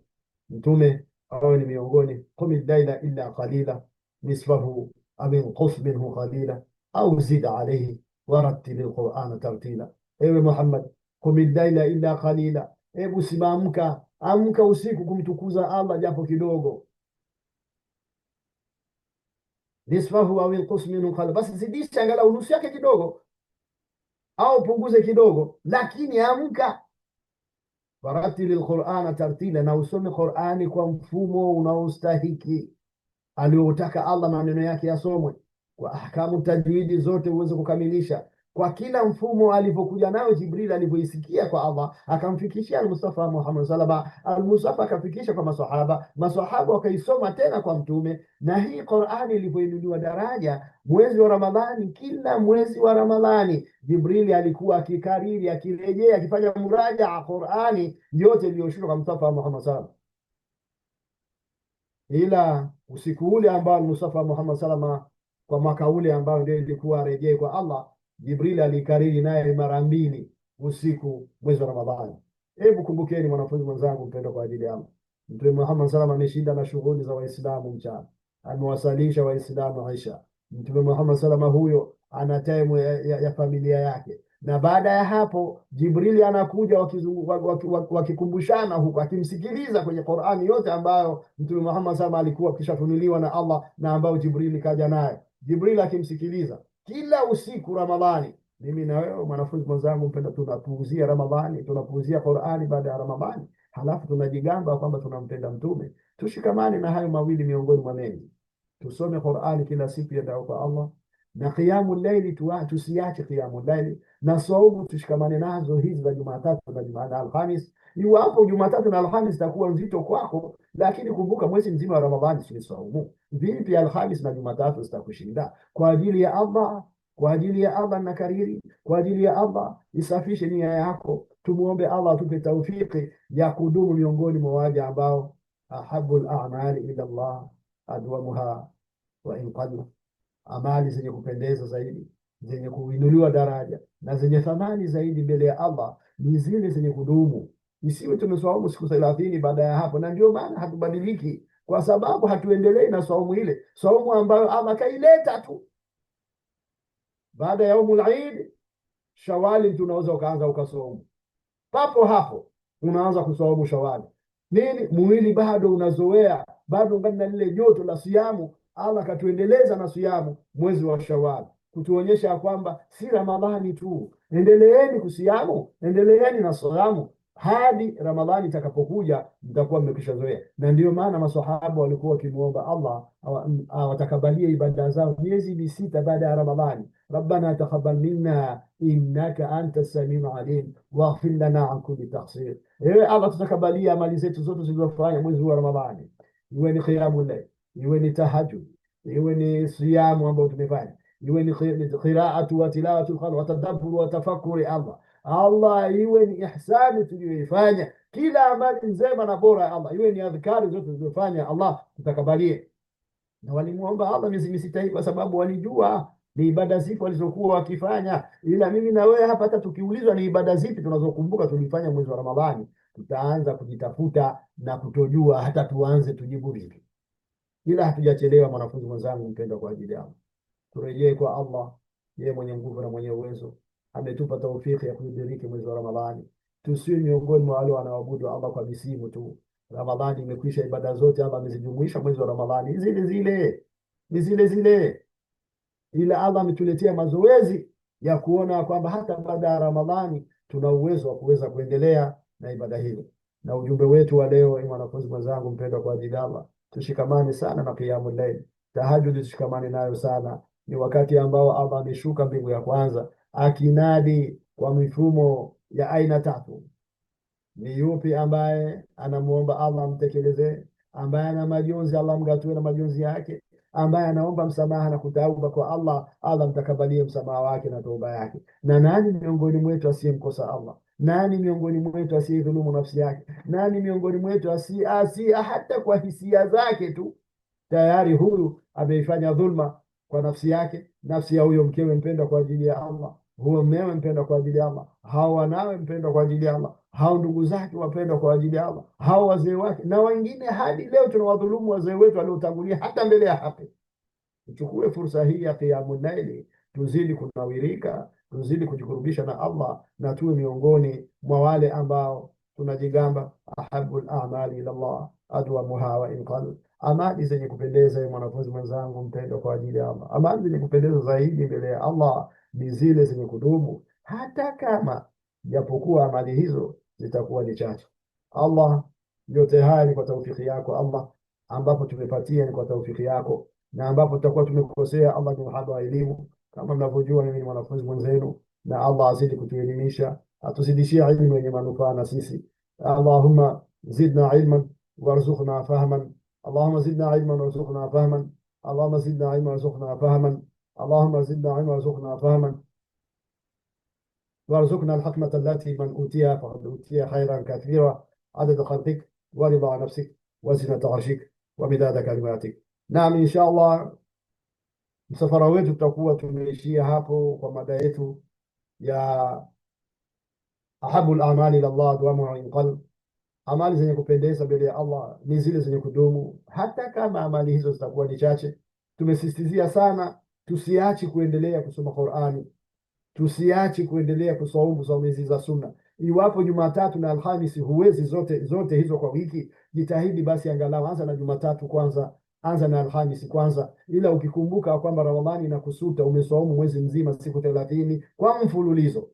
mtume awe ni miongoni, qum al-layla illa qalila nisfahu aw inqus minhu qalila au zid alayhi warattil al-Qur'ana tartila. Ewe Muhammad, qum al-layla illa qalila, hebu simamka, amka usiku kumtukuza Allah japo kidogo. Nisfahu au inqus minhu qalila, basi zidisha angalau nusu yake kidogo au punguze kidogo, lakini amka. Warattil al-Qur'ana tartila, na usome Qur'ani kwa mfumo unaostahiki aliotaka Allah maneno yake yasomwe, kwa ahkamu tajwidi zote uweze kukamilisha kwa kila mfumo alivyokuja nao Jibril alivyoisikia kwa Allah akamfikishia al-Mustafa Muhammad sallallahu alaihi wasallam. Al-Mustafa akafikisha kwa maswahaba wakaisoma tena kwa mtume. Na hii Qur'ani ilivyoinuliwa daraja mwezi wa Ramadhani, kila mwezi wa Ramadhani Jibril alikuwa akikariri, akirejea, akifanya murajaa Qur'ani yote iliyoshuka kwa Mustafa Muhammad sallallahu alaihi wasallam. Ila usiku ule ambao Mustafa Muhammad sallallahu alaihi wasallam kwa mwaka ule ambao ndio ilikuwa rejea kwa Allah, Jibril alikariri naye mara 2 usiku mwezi wa Ramadhani. Hebu kumbukeni mwanafunzi mwenzangu mpendwa kwa ajili yangu, Mtume Muhammad sallallahu alaihi wasallam ameshinda na shughuli za Waislamu mchana, amewasalisha Waislamu Isha. Mtume Muhammad sallallahu alaihi wasallam huyo ana time ya familia yake, na baada ya hapo Jibril anakuja wakikumbushana huko, akimsikiliza kwenye Qur'ani yote ambayo Mtume Muhammad sallallahu alaihi wasallam alikuwa kishafunuliwa na Allah na ambayo Jibril kaja naye. Jibril akimsikiliza kila usiku Ramadhani. Mimi na wewe mwanafunzi mwenzangu mpenda, tunapuuzia Ramadhani, tunapuuzia Qur'ani baada ya Ramadhani, halafu tunajigamba kwamba tunampenda mtume. Tushikamane na hayo mawili miongoni mwa mengi. Tusome Qur'ani kila siku ya da'wa kwa Allah, na qiyamul layli tusiache qiyamul layli, na saumu tushikamane nazo hizi za Jumatatu na Jumatatu na Alhamis. Iwapo Jumatatu na Alhamis itakuwa nzito kwako, lakini kumbuka mwezi mzima wa Ramadhani si saumu. Vipi Alhamis na Jumatatu zitakushinda? Kwa ajili ya Allah, kwa ajili ya Allah na kariri, kwa ajili ya Allah isafishe nia yako. Tumuombe Allah atupe taufiki ya kudumu miongoni mwa waja ambao ahabul a'mali ila Allah adwamuha wa in qalla, amali zenye kupendeza zaidi, zenye kuinuliwa daraja na zenye thamani zaidi mbele ya Allah ni zile zenye kudumu. Isiwe tumeswaumu siku 30 baada ya hapo. Na ndio maana hatubadiliki, kwa sababu hatuendelei na saumu ile, saumu ambayo Allah kaileta tu. Baada ya yaumul Eid Shawali tunaweza ukaanza ukasaumu papo hapo, unaanza kusaumu Shawali. Nini? Mwili bado unazoea, bado ngana lile joto la siamu. Allah katuendeleza na siamu mwezi wa Shawali, kutuonyesha kwamba si Ramadhani tu, endeleeni kusiamu, endeleeni na salamu hadi Ramadhani itakapokuja, mtakuwa mmekwisha zoea. Na ndiyo maana maswahaba walikuwa wakimwomba Allah awatakabalie ibada zao miezi misita baada ya Ramadhani. Rabbana taqabbal minna innaka anta samiu alim waghfir lana an kulli taqsir. Ewe Allah, tutakabalia amali zetu zote zilizofanya mwezi wa Ramadhani, iwe ni qiyamul layl, iwe ni tahajjud, iwe ni siyamu ambayo tumefanya, iwe ni qiraatu wa tilawatu alquran wa tadabbur wa tafakkuri. Allah, iwe ni ihsani tuliyoifanya, kila amali njema na bora ya Allah, iwe ni adhkari zote tulizofanya, Allah tutakabalie. Na walimuomba Allah miezi misita hii kwa sababu walijua ni ibada zipi walizokuwa wakifanya. Ila mimi na wewe hapa, hata tukiulizwa ni ibada zipi tunazokumbuka tulifanya mwezi wa Ramadhani, tutaanza kujitafuta na kutojua hata tuanze tujibu vipi. Ila hatujachelewa, mwanafunzi mwenzangu mpendwa, kwa ajili yao turejee kwa Allah, yeye mwenye nguvu na mwenye uwezo. Ametupa taufiki ya kudiriki mwezi wa Ramadhani. Tusiwe miongoni mwa wale wanaoabudu Allah kwa misimu tu. Ramadhani imekwisha, ibada zote Allah amezijumuisha mwezi wa Ramadhani, ni zile zile, ila Allah ametuletea mazoezi ya kuona kwamba hata baada ya Ramadhani tuna uwezo wa kuweza kuendelea na ibada hiyo. Na ujumbe wetu wa leo, mwanafunzi mwenzangu mpendwa, kwa ajili ya Allah, tushikamane sana na qiyamul layl, tahajjud tushikamane nayo sana. Ni wakati ambao Allah ameshuka mbingu ya kwanza akinadi kwa mifumo ya aina tatu. Ni yupi ambaye anamuomba Allah amtekelezee? Ambaye ana majonzi, Allah mgatue na majonzi yake? Ambaye anaomba msamaha na kutauba kwa Allah, Allah mtakabalie msamaha wake na tauba yake? Na nani miongoni mwetu asiyemkosa Allah? Nani miongoni mwetu asiyedhulumu nafsi yake? Nani miongoni mwetu asi hata kwa hisia zake tu tayari huyu ameifanya dhulma kwa nafsi yake, nafsi ya huyo mkewe mpendwa kwa ajili ya Allah, huyo mmewe mpendwa kwa ajili ya Allah, hao wanawe mpendwa kwa ajili ya Allah, hao ndugu zake wapendwa kwa ajili ya Allah, hao wazee wake na wengine. Hadi leo tunawadhulumu wazee wetu waliotangulia hata mbele ya haki. Tuchukue fursa hii ya qiyamul layli, tuzidi kunawirika, tuzidi kujikurubisha na Allah, na tuwe miongoni mwa wale ambao tunajigamba ahabul a'mali ila Allah adwamuha wa in qal. Amali zenye kupendeza, mwanafunzi mwenzangu mpendwa kwa ajili ya Allah, amali zenye kupendeza zaidi mbele ya Allah ni zile zenye kudumu, hata kama japokuwa amali hizo zitakuwa ni chache. Allah, yote haya ni kwa taufiki yako Allah, ambapo tumepatia ni kwa taufiki yako, na ambapo tutakuwa tumekosea Allah ni uhaba wa elimu. Kama mnavyojua, mimi ni mwanafunzi mwenzenu, na Allah azidi kutuelimisha, atuzidishie ilmu yenye manufaa na sisi. Allahumma zidna ilman warzuqna fahman. اللهم زدنا علما وارزقنا فهما. اللهم زدنا علما وارزقنا فهما. اللهم زدنا علما وارزقنا فهما. وارزقنا الحكمة التي من أوتيها فقد أوتي خيرا كثيرا عدد خلقك ورضا نفسك وزنة عرشك ومداد كلماتك. نعم إن شاء الله msafara wetu tutakuwa tumeishia hapo kwa mada yetu ya ahabul a'mali ila Allah adwamuha in qalb. Amali zenye kupendeza mbele ya Allah ni zile zenye kudumu, hata kama amali hizo zitakuwa ni chache. Tumesisitizia sana tusiachi kuendelea kusoma Qur'ani, tusiachi kuendelea kusaumu hizi za sunna. Iwapo Jumatatu na Alhamisi huwezi zote hizo kwa wiki, jitahidi basi angalau anza na Jumatatu kwanza, anza na Alhamisi kwanza. Ila ukikumbuka kwamba Ramadhani inakusuta, umesaumu mwezi mzima siku 30 kwa mfululizo.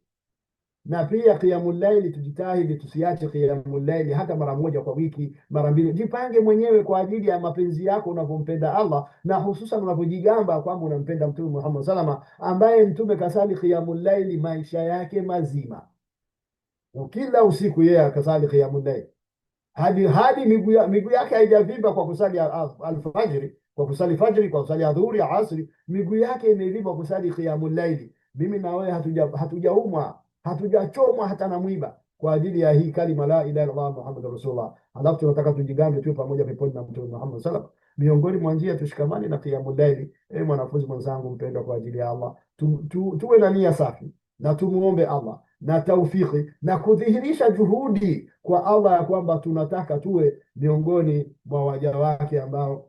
Na pia qiyamul layli, tujitahidi tusiache qiyamul layli hata mara moja kwa wiki, mara mbili. Jipange mwenyewe kwa ajili ya mapenzi yako unavyompenda Allah, na hususan unavyojigamba kwamba unampenda Mtume Muhammad salama, ambaye Mtume kasali qiyamul layli maisha yake mazima. Kila usiku yeye akasali qiyamul layli hadi miguu yake haijavimba kwa kusali alfajiri, kwa kusali fajri, kwa kusali adhuhuri, asri. Miguu yake imevimba kusali qiyamul layli. Mimi na wewe hatujaumwa, hatujachomwa hata na mwiba kwa ajili ya hii kalima la ilaha illallah Muhammadur Rasulullah. Alafu tunataka tujigambe tuwe pamoja peponi na Mtume Muhammad sallallahu alaihi wasallam. Miongoni mwa njia tushikamane na qiyamul layli. Mwanafunzi mwenzangu mpendwa kwa ajili ya Allah, tuwe na nia safi na tumuombe Allah na taufiki na kudhihirisha juhudi kwa Allah ya kwamba tunataka tuwe miongoni mwa waja wake ambao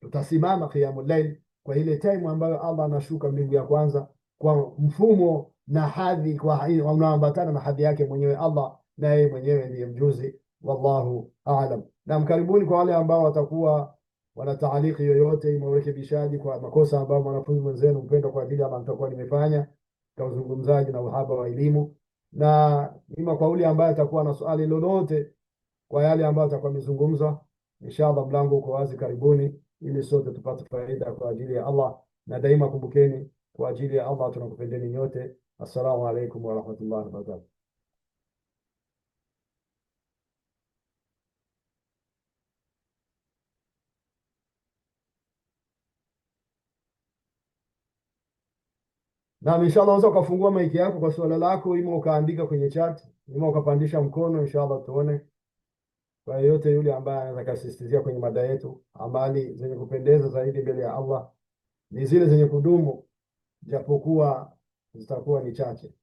tutasimama qiyamul layl kwa ile time ambayo Allah anashuka mbingu ya kwanza kwa mfumo na hadhi unaoambatana na hadhi yake mwenyewe Allah, na yeye mwenyewe ndiye mjuzi. Wallahu a'lam. Na mkaribuni kwa wale ambao watakuwa wana taaliki yoyote, marekebishaji kwa makosa ambayo mwanafunzi mwenzenu mpendwa kwa ajili ya Allah nitakuwa nimefanya, katika uzungumzaji na uhaba wa elimu, na ima kwa yule ambaye atakuwa na swali lolote kwa yale ambayo atakuwa amezungumza, inshallah mlango uko wazi, karibuni, ili sote tupate faida kwa ajili ya Allah. Na daima kumbukeni, kwa ajili ya Allah tunakupendeni nyote. Assalamu alaikum warahmatullahi wabarakatuh. Na inshallah unaweza ukafungua maiki yako kwa swala lako, ima ukaandika kwenye chat, ima ukapandisha mkono, inshallah tuone. Kwa yote yule ambaye anaweza kusisitizia kwenye mada yetu, amali zenye kupendeza zaidi mbele ya Allah ni zile zenye kudumu, japokuwa zitakuwa ni chache.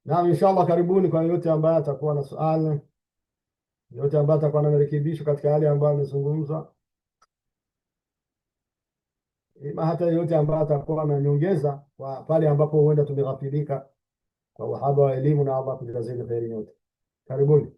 Naam, inshallah karibuni kwa yote ambaye atakuwa na swali, yote ambaye atakuwa na marekebisho katika yale ambayo amezungumza, ima hata yote ambaye atakuwa na nyongeza kwa pale ambapo huenda tumeghafilika, kwa uhaba wa elimu, na Allah kujazeni kheri yote. Karibuni.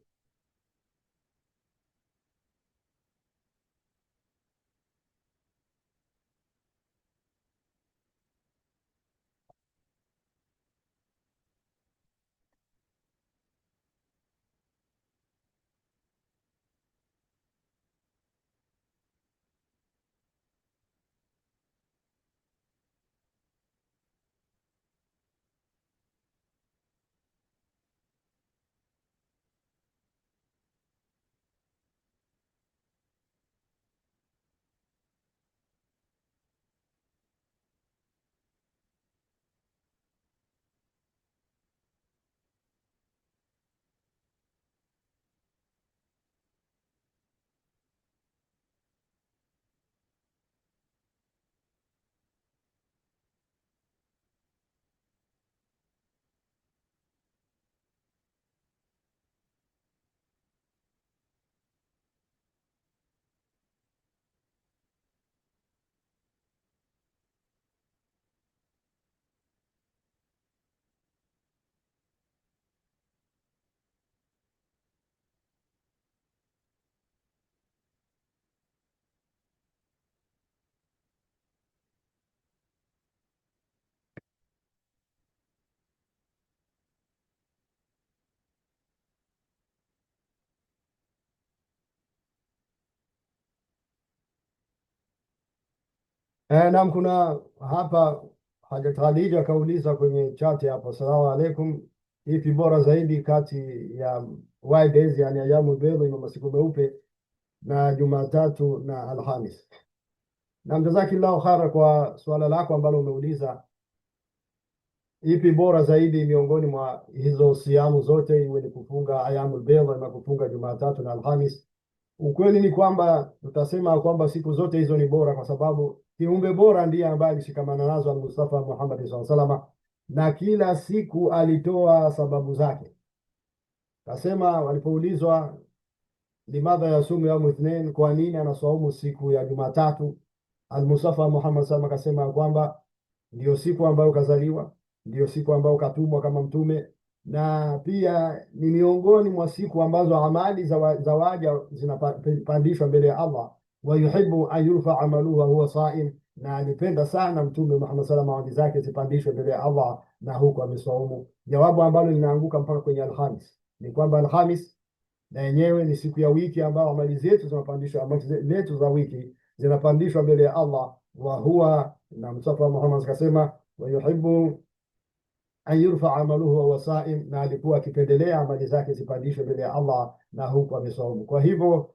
Naam, kuna hapa Hajat Khadija akauliza kwenye chati hapo, assalamu alaikum, ipi bora zaidi kati ya Fridays, yani ayamu bidhi, na masiku meupe, na Jumatatu na Alhamis? Na jazakillahu khara kwa swala lako ambalo umeuliza, ipi bora zaidi miongoni mwa hizo siamu zote, iwe ni kufunga ayamu bidhi na kufunga Jumatatu na Alhamis. Ukweli ni kwamba tutasema kwamba siku zote hizo ni bora, kwa sababu kiumbe bora ndiye ambaye alishikamana nazo al-Mustafa Muhammad sallallahu alaihi wasallam, na kila siku alitoa sababu zake. Kasema walipoulizwa limadha yasumu yaumu ithnain, kwa nini anasaumu siku ya Jumatatu, al-Mustafa Muhammad sallallahu alaihi wasallam akasema kwamba ndio siku ambayo kazaliwa, ndio siku ambayo katumwa kama mtume, na pia ni miongoni mwa siku ambazo amali za waja zinapandishwa mbele ya Allah. Wa yuhibbu an yurfa amaluhu wa huwa saim, na alipenda sana mtume Muhammad sallallahu alaihi wasallam zake zipandishwe mbele ya Allah na huko ameswaumu. Jawabu ambalo linaanguka mpaka kwenye Alhamis ni kwamba Alhamis na yenyewe ni siku ya wiki ambayo amali zetu zinapandishwa, amali zetu za wiki zinapandishwa mbele ya Allah. Wa huwa, na Mustafa Muhammad akasema, wa yuhibbu an yurfa amaluhu wa huwa saim, na alikuwa akipendelea amali zake zipandishwe mbele ya Allah na huku amesaumu. Kwa hivyo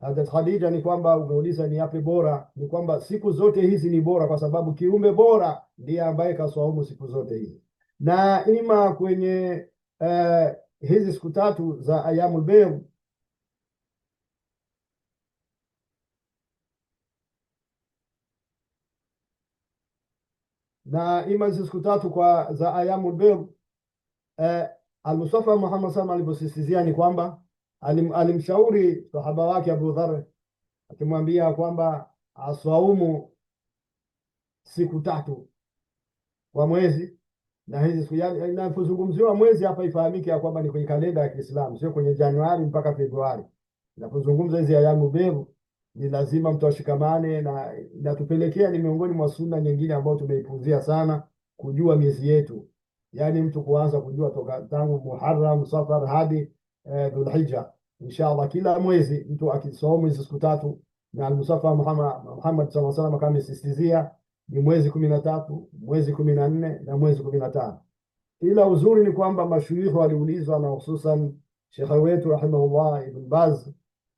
Hajat Khadija, ni kwamba umeuliza ni yapi bora, ni kwamba siku zote hizi ni bora, kwa sababu kiumbe bora ndiye ambaye kaswaumu siku zote hizi. Na ima kwenye hizi siku tatu za ayamul bayd, na ima hizi siku tatu kwa za ayamul bayd, al-Mustafa Muhammad sallallahu alaihi wasallam aliposisitizia ni kwamba alimshauri sahaba wake Abu Dharr, akimwambia kwamba aswaumu siku tatu kwa mwezi, Na hizi siku yani, inapozungumziwa mwezi hapa ifahamike ya kwamba ni kwenye kalenda ya Kiislamu, sio kwenye Januari mpaka Februari. Inapozungumza hizi ayamu beru, ni lazima mtu ashikamane, na inatupelekea ni miongoni mwa sunna nyingine ambayo tumeipuuzia sana, kujua miezi yetu, yaani mtu kuanza kujua toka tangu Muharram, Safar hadi Dhulhijja. Inshallah kila mwezi mtu akisoma hizo siku tatu, na al-Mustafa Muhammad sallallahu alaihi wasallam kama amesisitizia ni mwezi 13, mwezi 14 na mwezi 15. Ila uzuri ni kwamba mashuikh waliulizwa, na hususan shekhe wetu rahimahullah Ibn Baz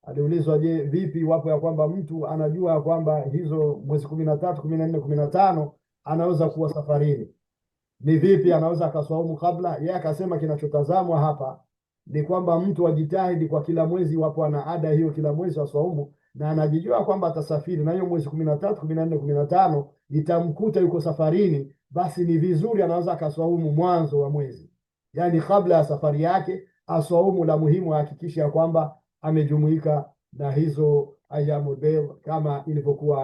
aliulizwa, je, vipi wapo ya kwamba mtu anajua ya kwamba hizo mwezi 13, 14, 15 anaweza kuwa safarini, ni vipi anaweza akaswaumu kabla? Yeye akasema kinachotazamwa hapa ni kwamba mtu ajitahidi kwa kila mwezi, wapo ana ada hiyo kila mwezi aswaumu, na anajijua kwamba atasafiri na hiyo mwezi 13, 14, 15 itamkuta yuko safarini, basi ni vizuri anaweza akaswaumu mwanzo wa mwezi, yaani kabla ya safari yake aswaumu. La muhimu ahakikisha ya kwamba amejumuika na hizo ayamul bayt kama ilivyokuwa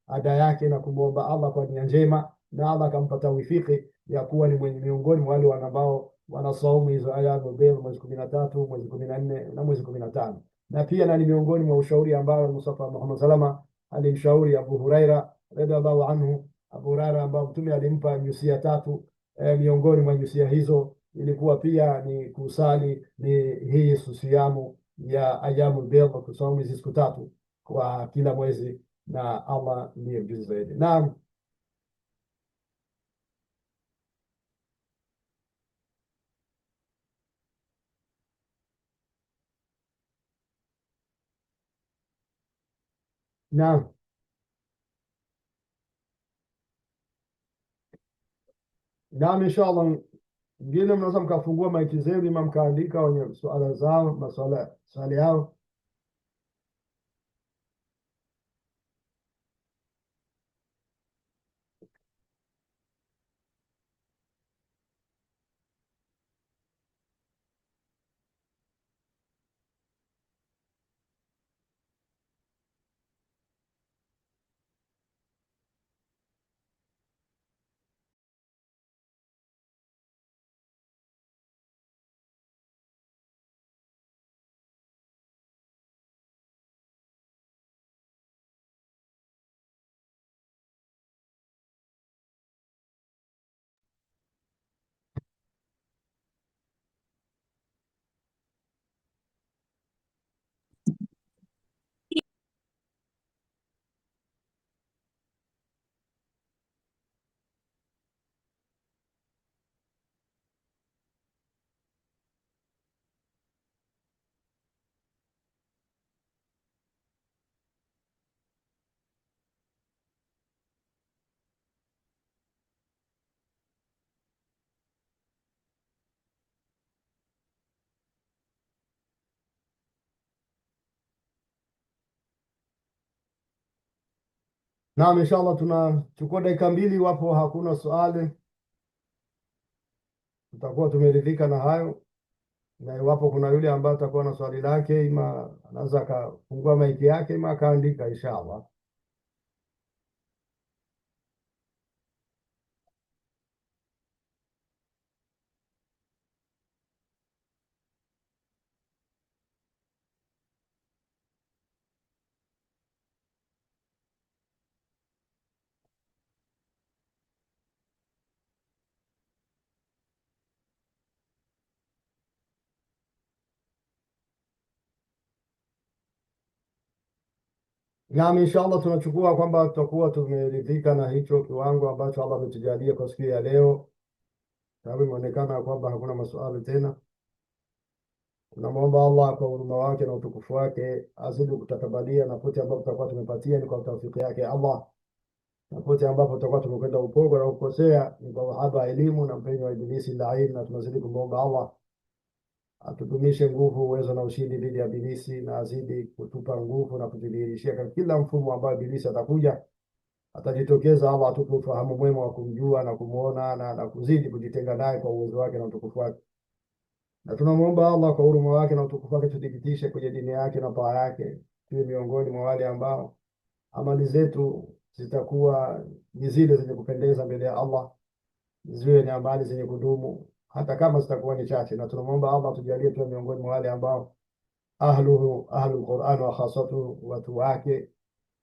ada yake, na kumwomba Allah kwa nia njema, na Allah akampa tawfiki ya kuwa ni miongoni mwa wale ambao wanasaumu hizo ayamul bayt, mwezi 13, mwezi 14 na mwezi 15. Na pia na ni miongoni mwa ushauri ambao Mustafa Muhammad salama alimshauri Abu Huraira radhiallahu anhu. Abu Huraira ambao Mtume alimpa nyusia tatu, miongoni mwa nyusia hizo ilikuwa pia ni kusali ni hii siyamu ya ayamul bayt, kusaumu hizi siku tatu kwa kila mwezi, na Allah ndiye mjuzi zaidi. Naam. Naam. Naam, inshallah ngine mnaweza mkafungua maiki zenu, ima mkaandika wenye suala zao, swali yao. Naam, inshallah tunachukua dakika mbili, iwapo hakuna swali tutakuwa tumeridhika na hayo, na iwapo kuna yule ambaye atakuwa na swali lake, ima anaweza akafungua maiki yake, ima akaandika inshallah. Naam, inshallah tunachukua kwamba tutakuwa tumeridhika na hicho kiwango ambacho Allah ametujalia kwa siku ya leo, sababu imeonekana kwamba hakuna maswali tena. Tunamwomba Allah kwa huruma wake na utukufu wake azidi kutakabalia, na pote ambapo tutakuwa tumepatia ni kwa tawfiki yake Allah, na pote ambapo tutakuwa tumekwenda upogo na kukosea ni kwa uhaba elimu na mpenyo wa Ibilisi lain. Na tunazidi kumwomba Allah atudumishe nguvu, uwezo na ushindi dhidi ya Ibilisi, na azidi kutupa nguvu na kutudhihirishia katika kila mfumo ambao Ibilisi atakuja atajitokeza. Allah atupe ufahamu mwema wa kumjua na kumuona, na kuzidi kujitenga naye kwa uwezo wake na utukufu wake. Na tunamwomba Allah kwa huruma wake na utukufu wake tudhibitishe kwenye dini yake na taa yake, tuwe miongoni mwa wale ambao amali zetu zitakuwa ni zile zenye kupendeza mbele ya Allah, ziwe ni amali zenye kudumu, hata kama zitakuwa ni chache, na tunamwomba Allah tujalie tuwe miongoni mwa wale ambao ahlul Qur'an wa khasatu, watu wake,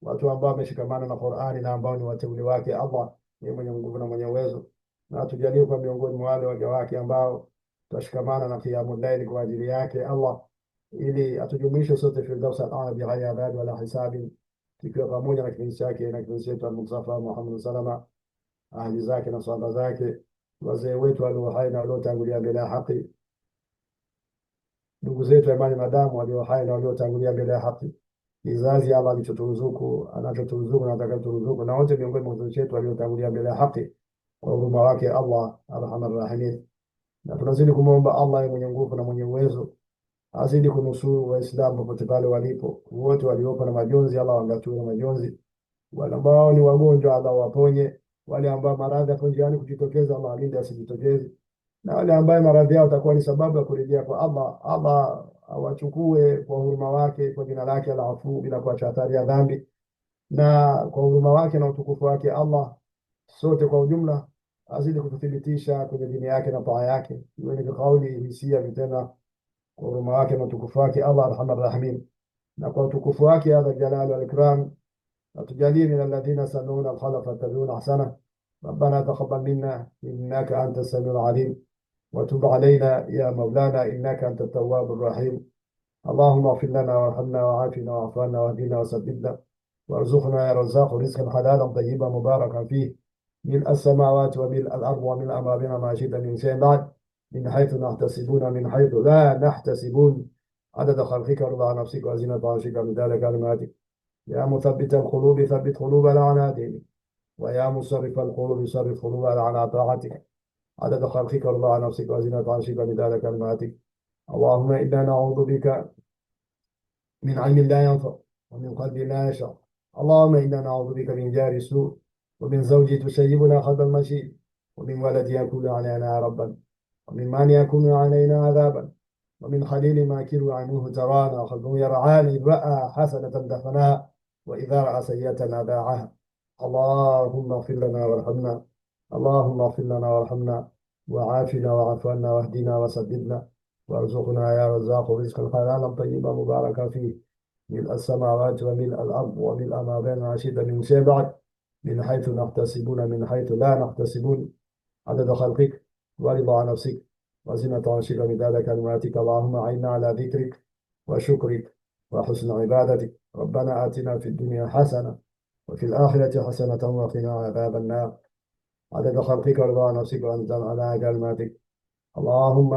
watu ambao wameshikamana na Qur'ani na ambao ni wateule wake. Allah ni mwenye nguvu na mwenye uwezo, na tujalie kwa miongoni mwa wale waja wake ambao tutashikamana na qiyamul layl kwa ajili yake Allah, ili atujumuishe sote firdaus al-a'la bighairi adhabi wala hisabi, tukiwa pamoja na kipindi chake na kipindi chetu al-Mustafa Muhammad salama, ahli zake na sahaba zake, wazee wetu walio hai na waliotangulia mbele ya haki, ndugu zetu imani na damu walio hai na waliotangulia mbele ya haki, kizazi Allah alichoturuzuku, anachoturuzuku na atakachoturuzuku, na wote miongoni mwa wazee wetu waliotangulia mbele ya haki, kwa huruma wake Allah arhamar rahimin. Na tunazidi kumwomba Allah mwenye nguvu na mwenye uwezo azidi kunusuru Waislamu popote pale walipo, wote waliopo na majonzi Allah wangatue na majonzi, wale ambao ni wagonjwa Allah waponye, wale ambao maradhi hapo njiani kujitokeza Allah alinde asijitokeze, na wale ambao maradhi yao atakuwa ni sababu ya kurejea kwa Allah, Allah awachukue kwa huruma wake, kwa jina lake Al-Afu, bila kuacha athari ya dhambi, na kwa huruma wake na utukufu wake Allah sote kwa ujumla azidi kututhibitisha kwenye dini yake na taa yake, iwe ni kauli, hisia, vitendo, kwa huruma wake na utukufu wake Allah arhamar rahimin. Na kwa utukufu wake hadha jalal wal ikram atujalie min alladhina sanuna al-khala fattabi'una ahsana. ربنا تقبل منا إنك أنت السميع العليم وتب علينا يا مولانا إنك أنت التواب الرحيم. اللهم اغفر لنا وارحمنا وعافنا واعف عنا واهدنا وسددنا وارزقنا يا رزاق رزقا حلالا طيبا مباركا فيه، ملء السماوات وملء الأرض وملء ما بين ما شئت من شيء بعد، من حيث نحتسبون من حيث لا نحتسبون، عدد خلقك ورضا نفسك وزنة عرشك ومداد كلماتك. يا مثبت القلوب ثبت قلوبنا على دينك، ويا مصرف القلوب صرف قلوبنا على طاعتك، عدد خلقك ورضا نفسك وزنة عرشك ومداد كلماتك. اللهم إنا نعوذ بك من علم لا ينفع ومن قلب لا يشع. اللهم إنا نعوذ بك من جار السوء ومن زوج تسيبنا خلف المشي ومن ولد يكون علينا ربا ومن من يكون علينا عذابا ومن خليل ماكر عنه ترانا وخلفه يرعان إذ رأى حسنة دفنها وإذا رأى سيئة أذاعها. اللهم اغفر لنا وارحمنا، اللهم اغفر لنا وارحمنا وعافنا واعف عنا واهدنا وسددنا وارزقنا يا رزاق رزقا حلالا طيبا مباركا فيه، ملء السماوات وملء الأرض وملء ما بين عشية من شيء بعد، من حيث نحتسبون من حيث لا نحتسبون، عدد خلقك ورضا نفسك وزنة عرشك ومداد كلماتك. اللهم أعنا على ذكرك وشكرك وحسن عبادتك. ربنا آتنا في الدنيا حسنة وفي الآخرة حسنة وقنا عذاب النار، عدد خلقك ورضا نفسك وأنت على كلماتك. اللهم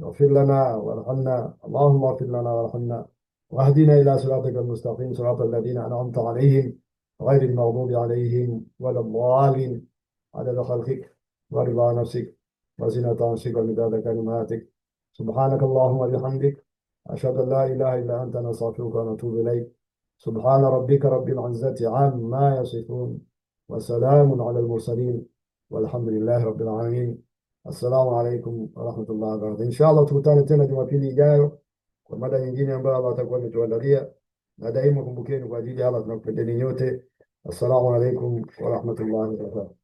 اغفر لنا وارحمنا، اللهم اغفر لنا وارحمنا واهدنا إلى صراطك المستقيم، صراط الذين أنعمت عليهم غير المغضوب عليهم ولا الضالين، عدد خلقك ورضا نفسك وزنة عرشك ومداد كلماتك. سبحانك اللهم وبحمدك أشهد أن لا إله إلا أنت نستغفرك ونتوب إليك. سبحان ربك رب العزة عما يصفون وسلام على المرسلين والحمد لله رب العالمين. Assalamu alaikum warahmatullahi wabarakatuh. Inshallah tukutane tena Jumapili ijayo kwa mada nyingine ambayo Allah atakuwa ametuandalia, na daima kumbukeni kwa ajili ya Allah tunakupendeni nyote. Assalamu alaikum warahmatullahi wabarakatuh.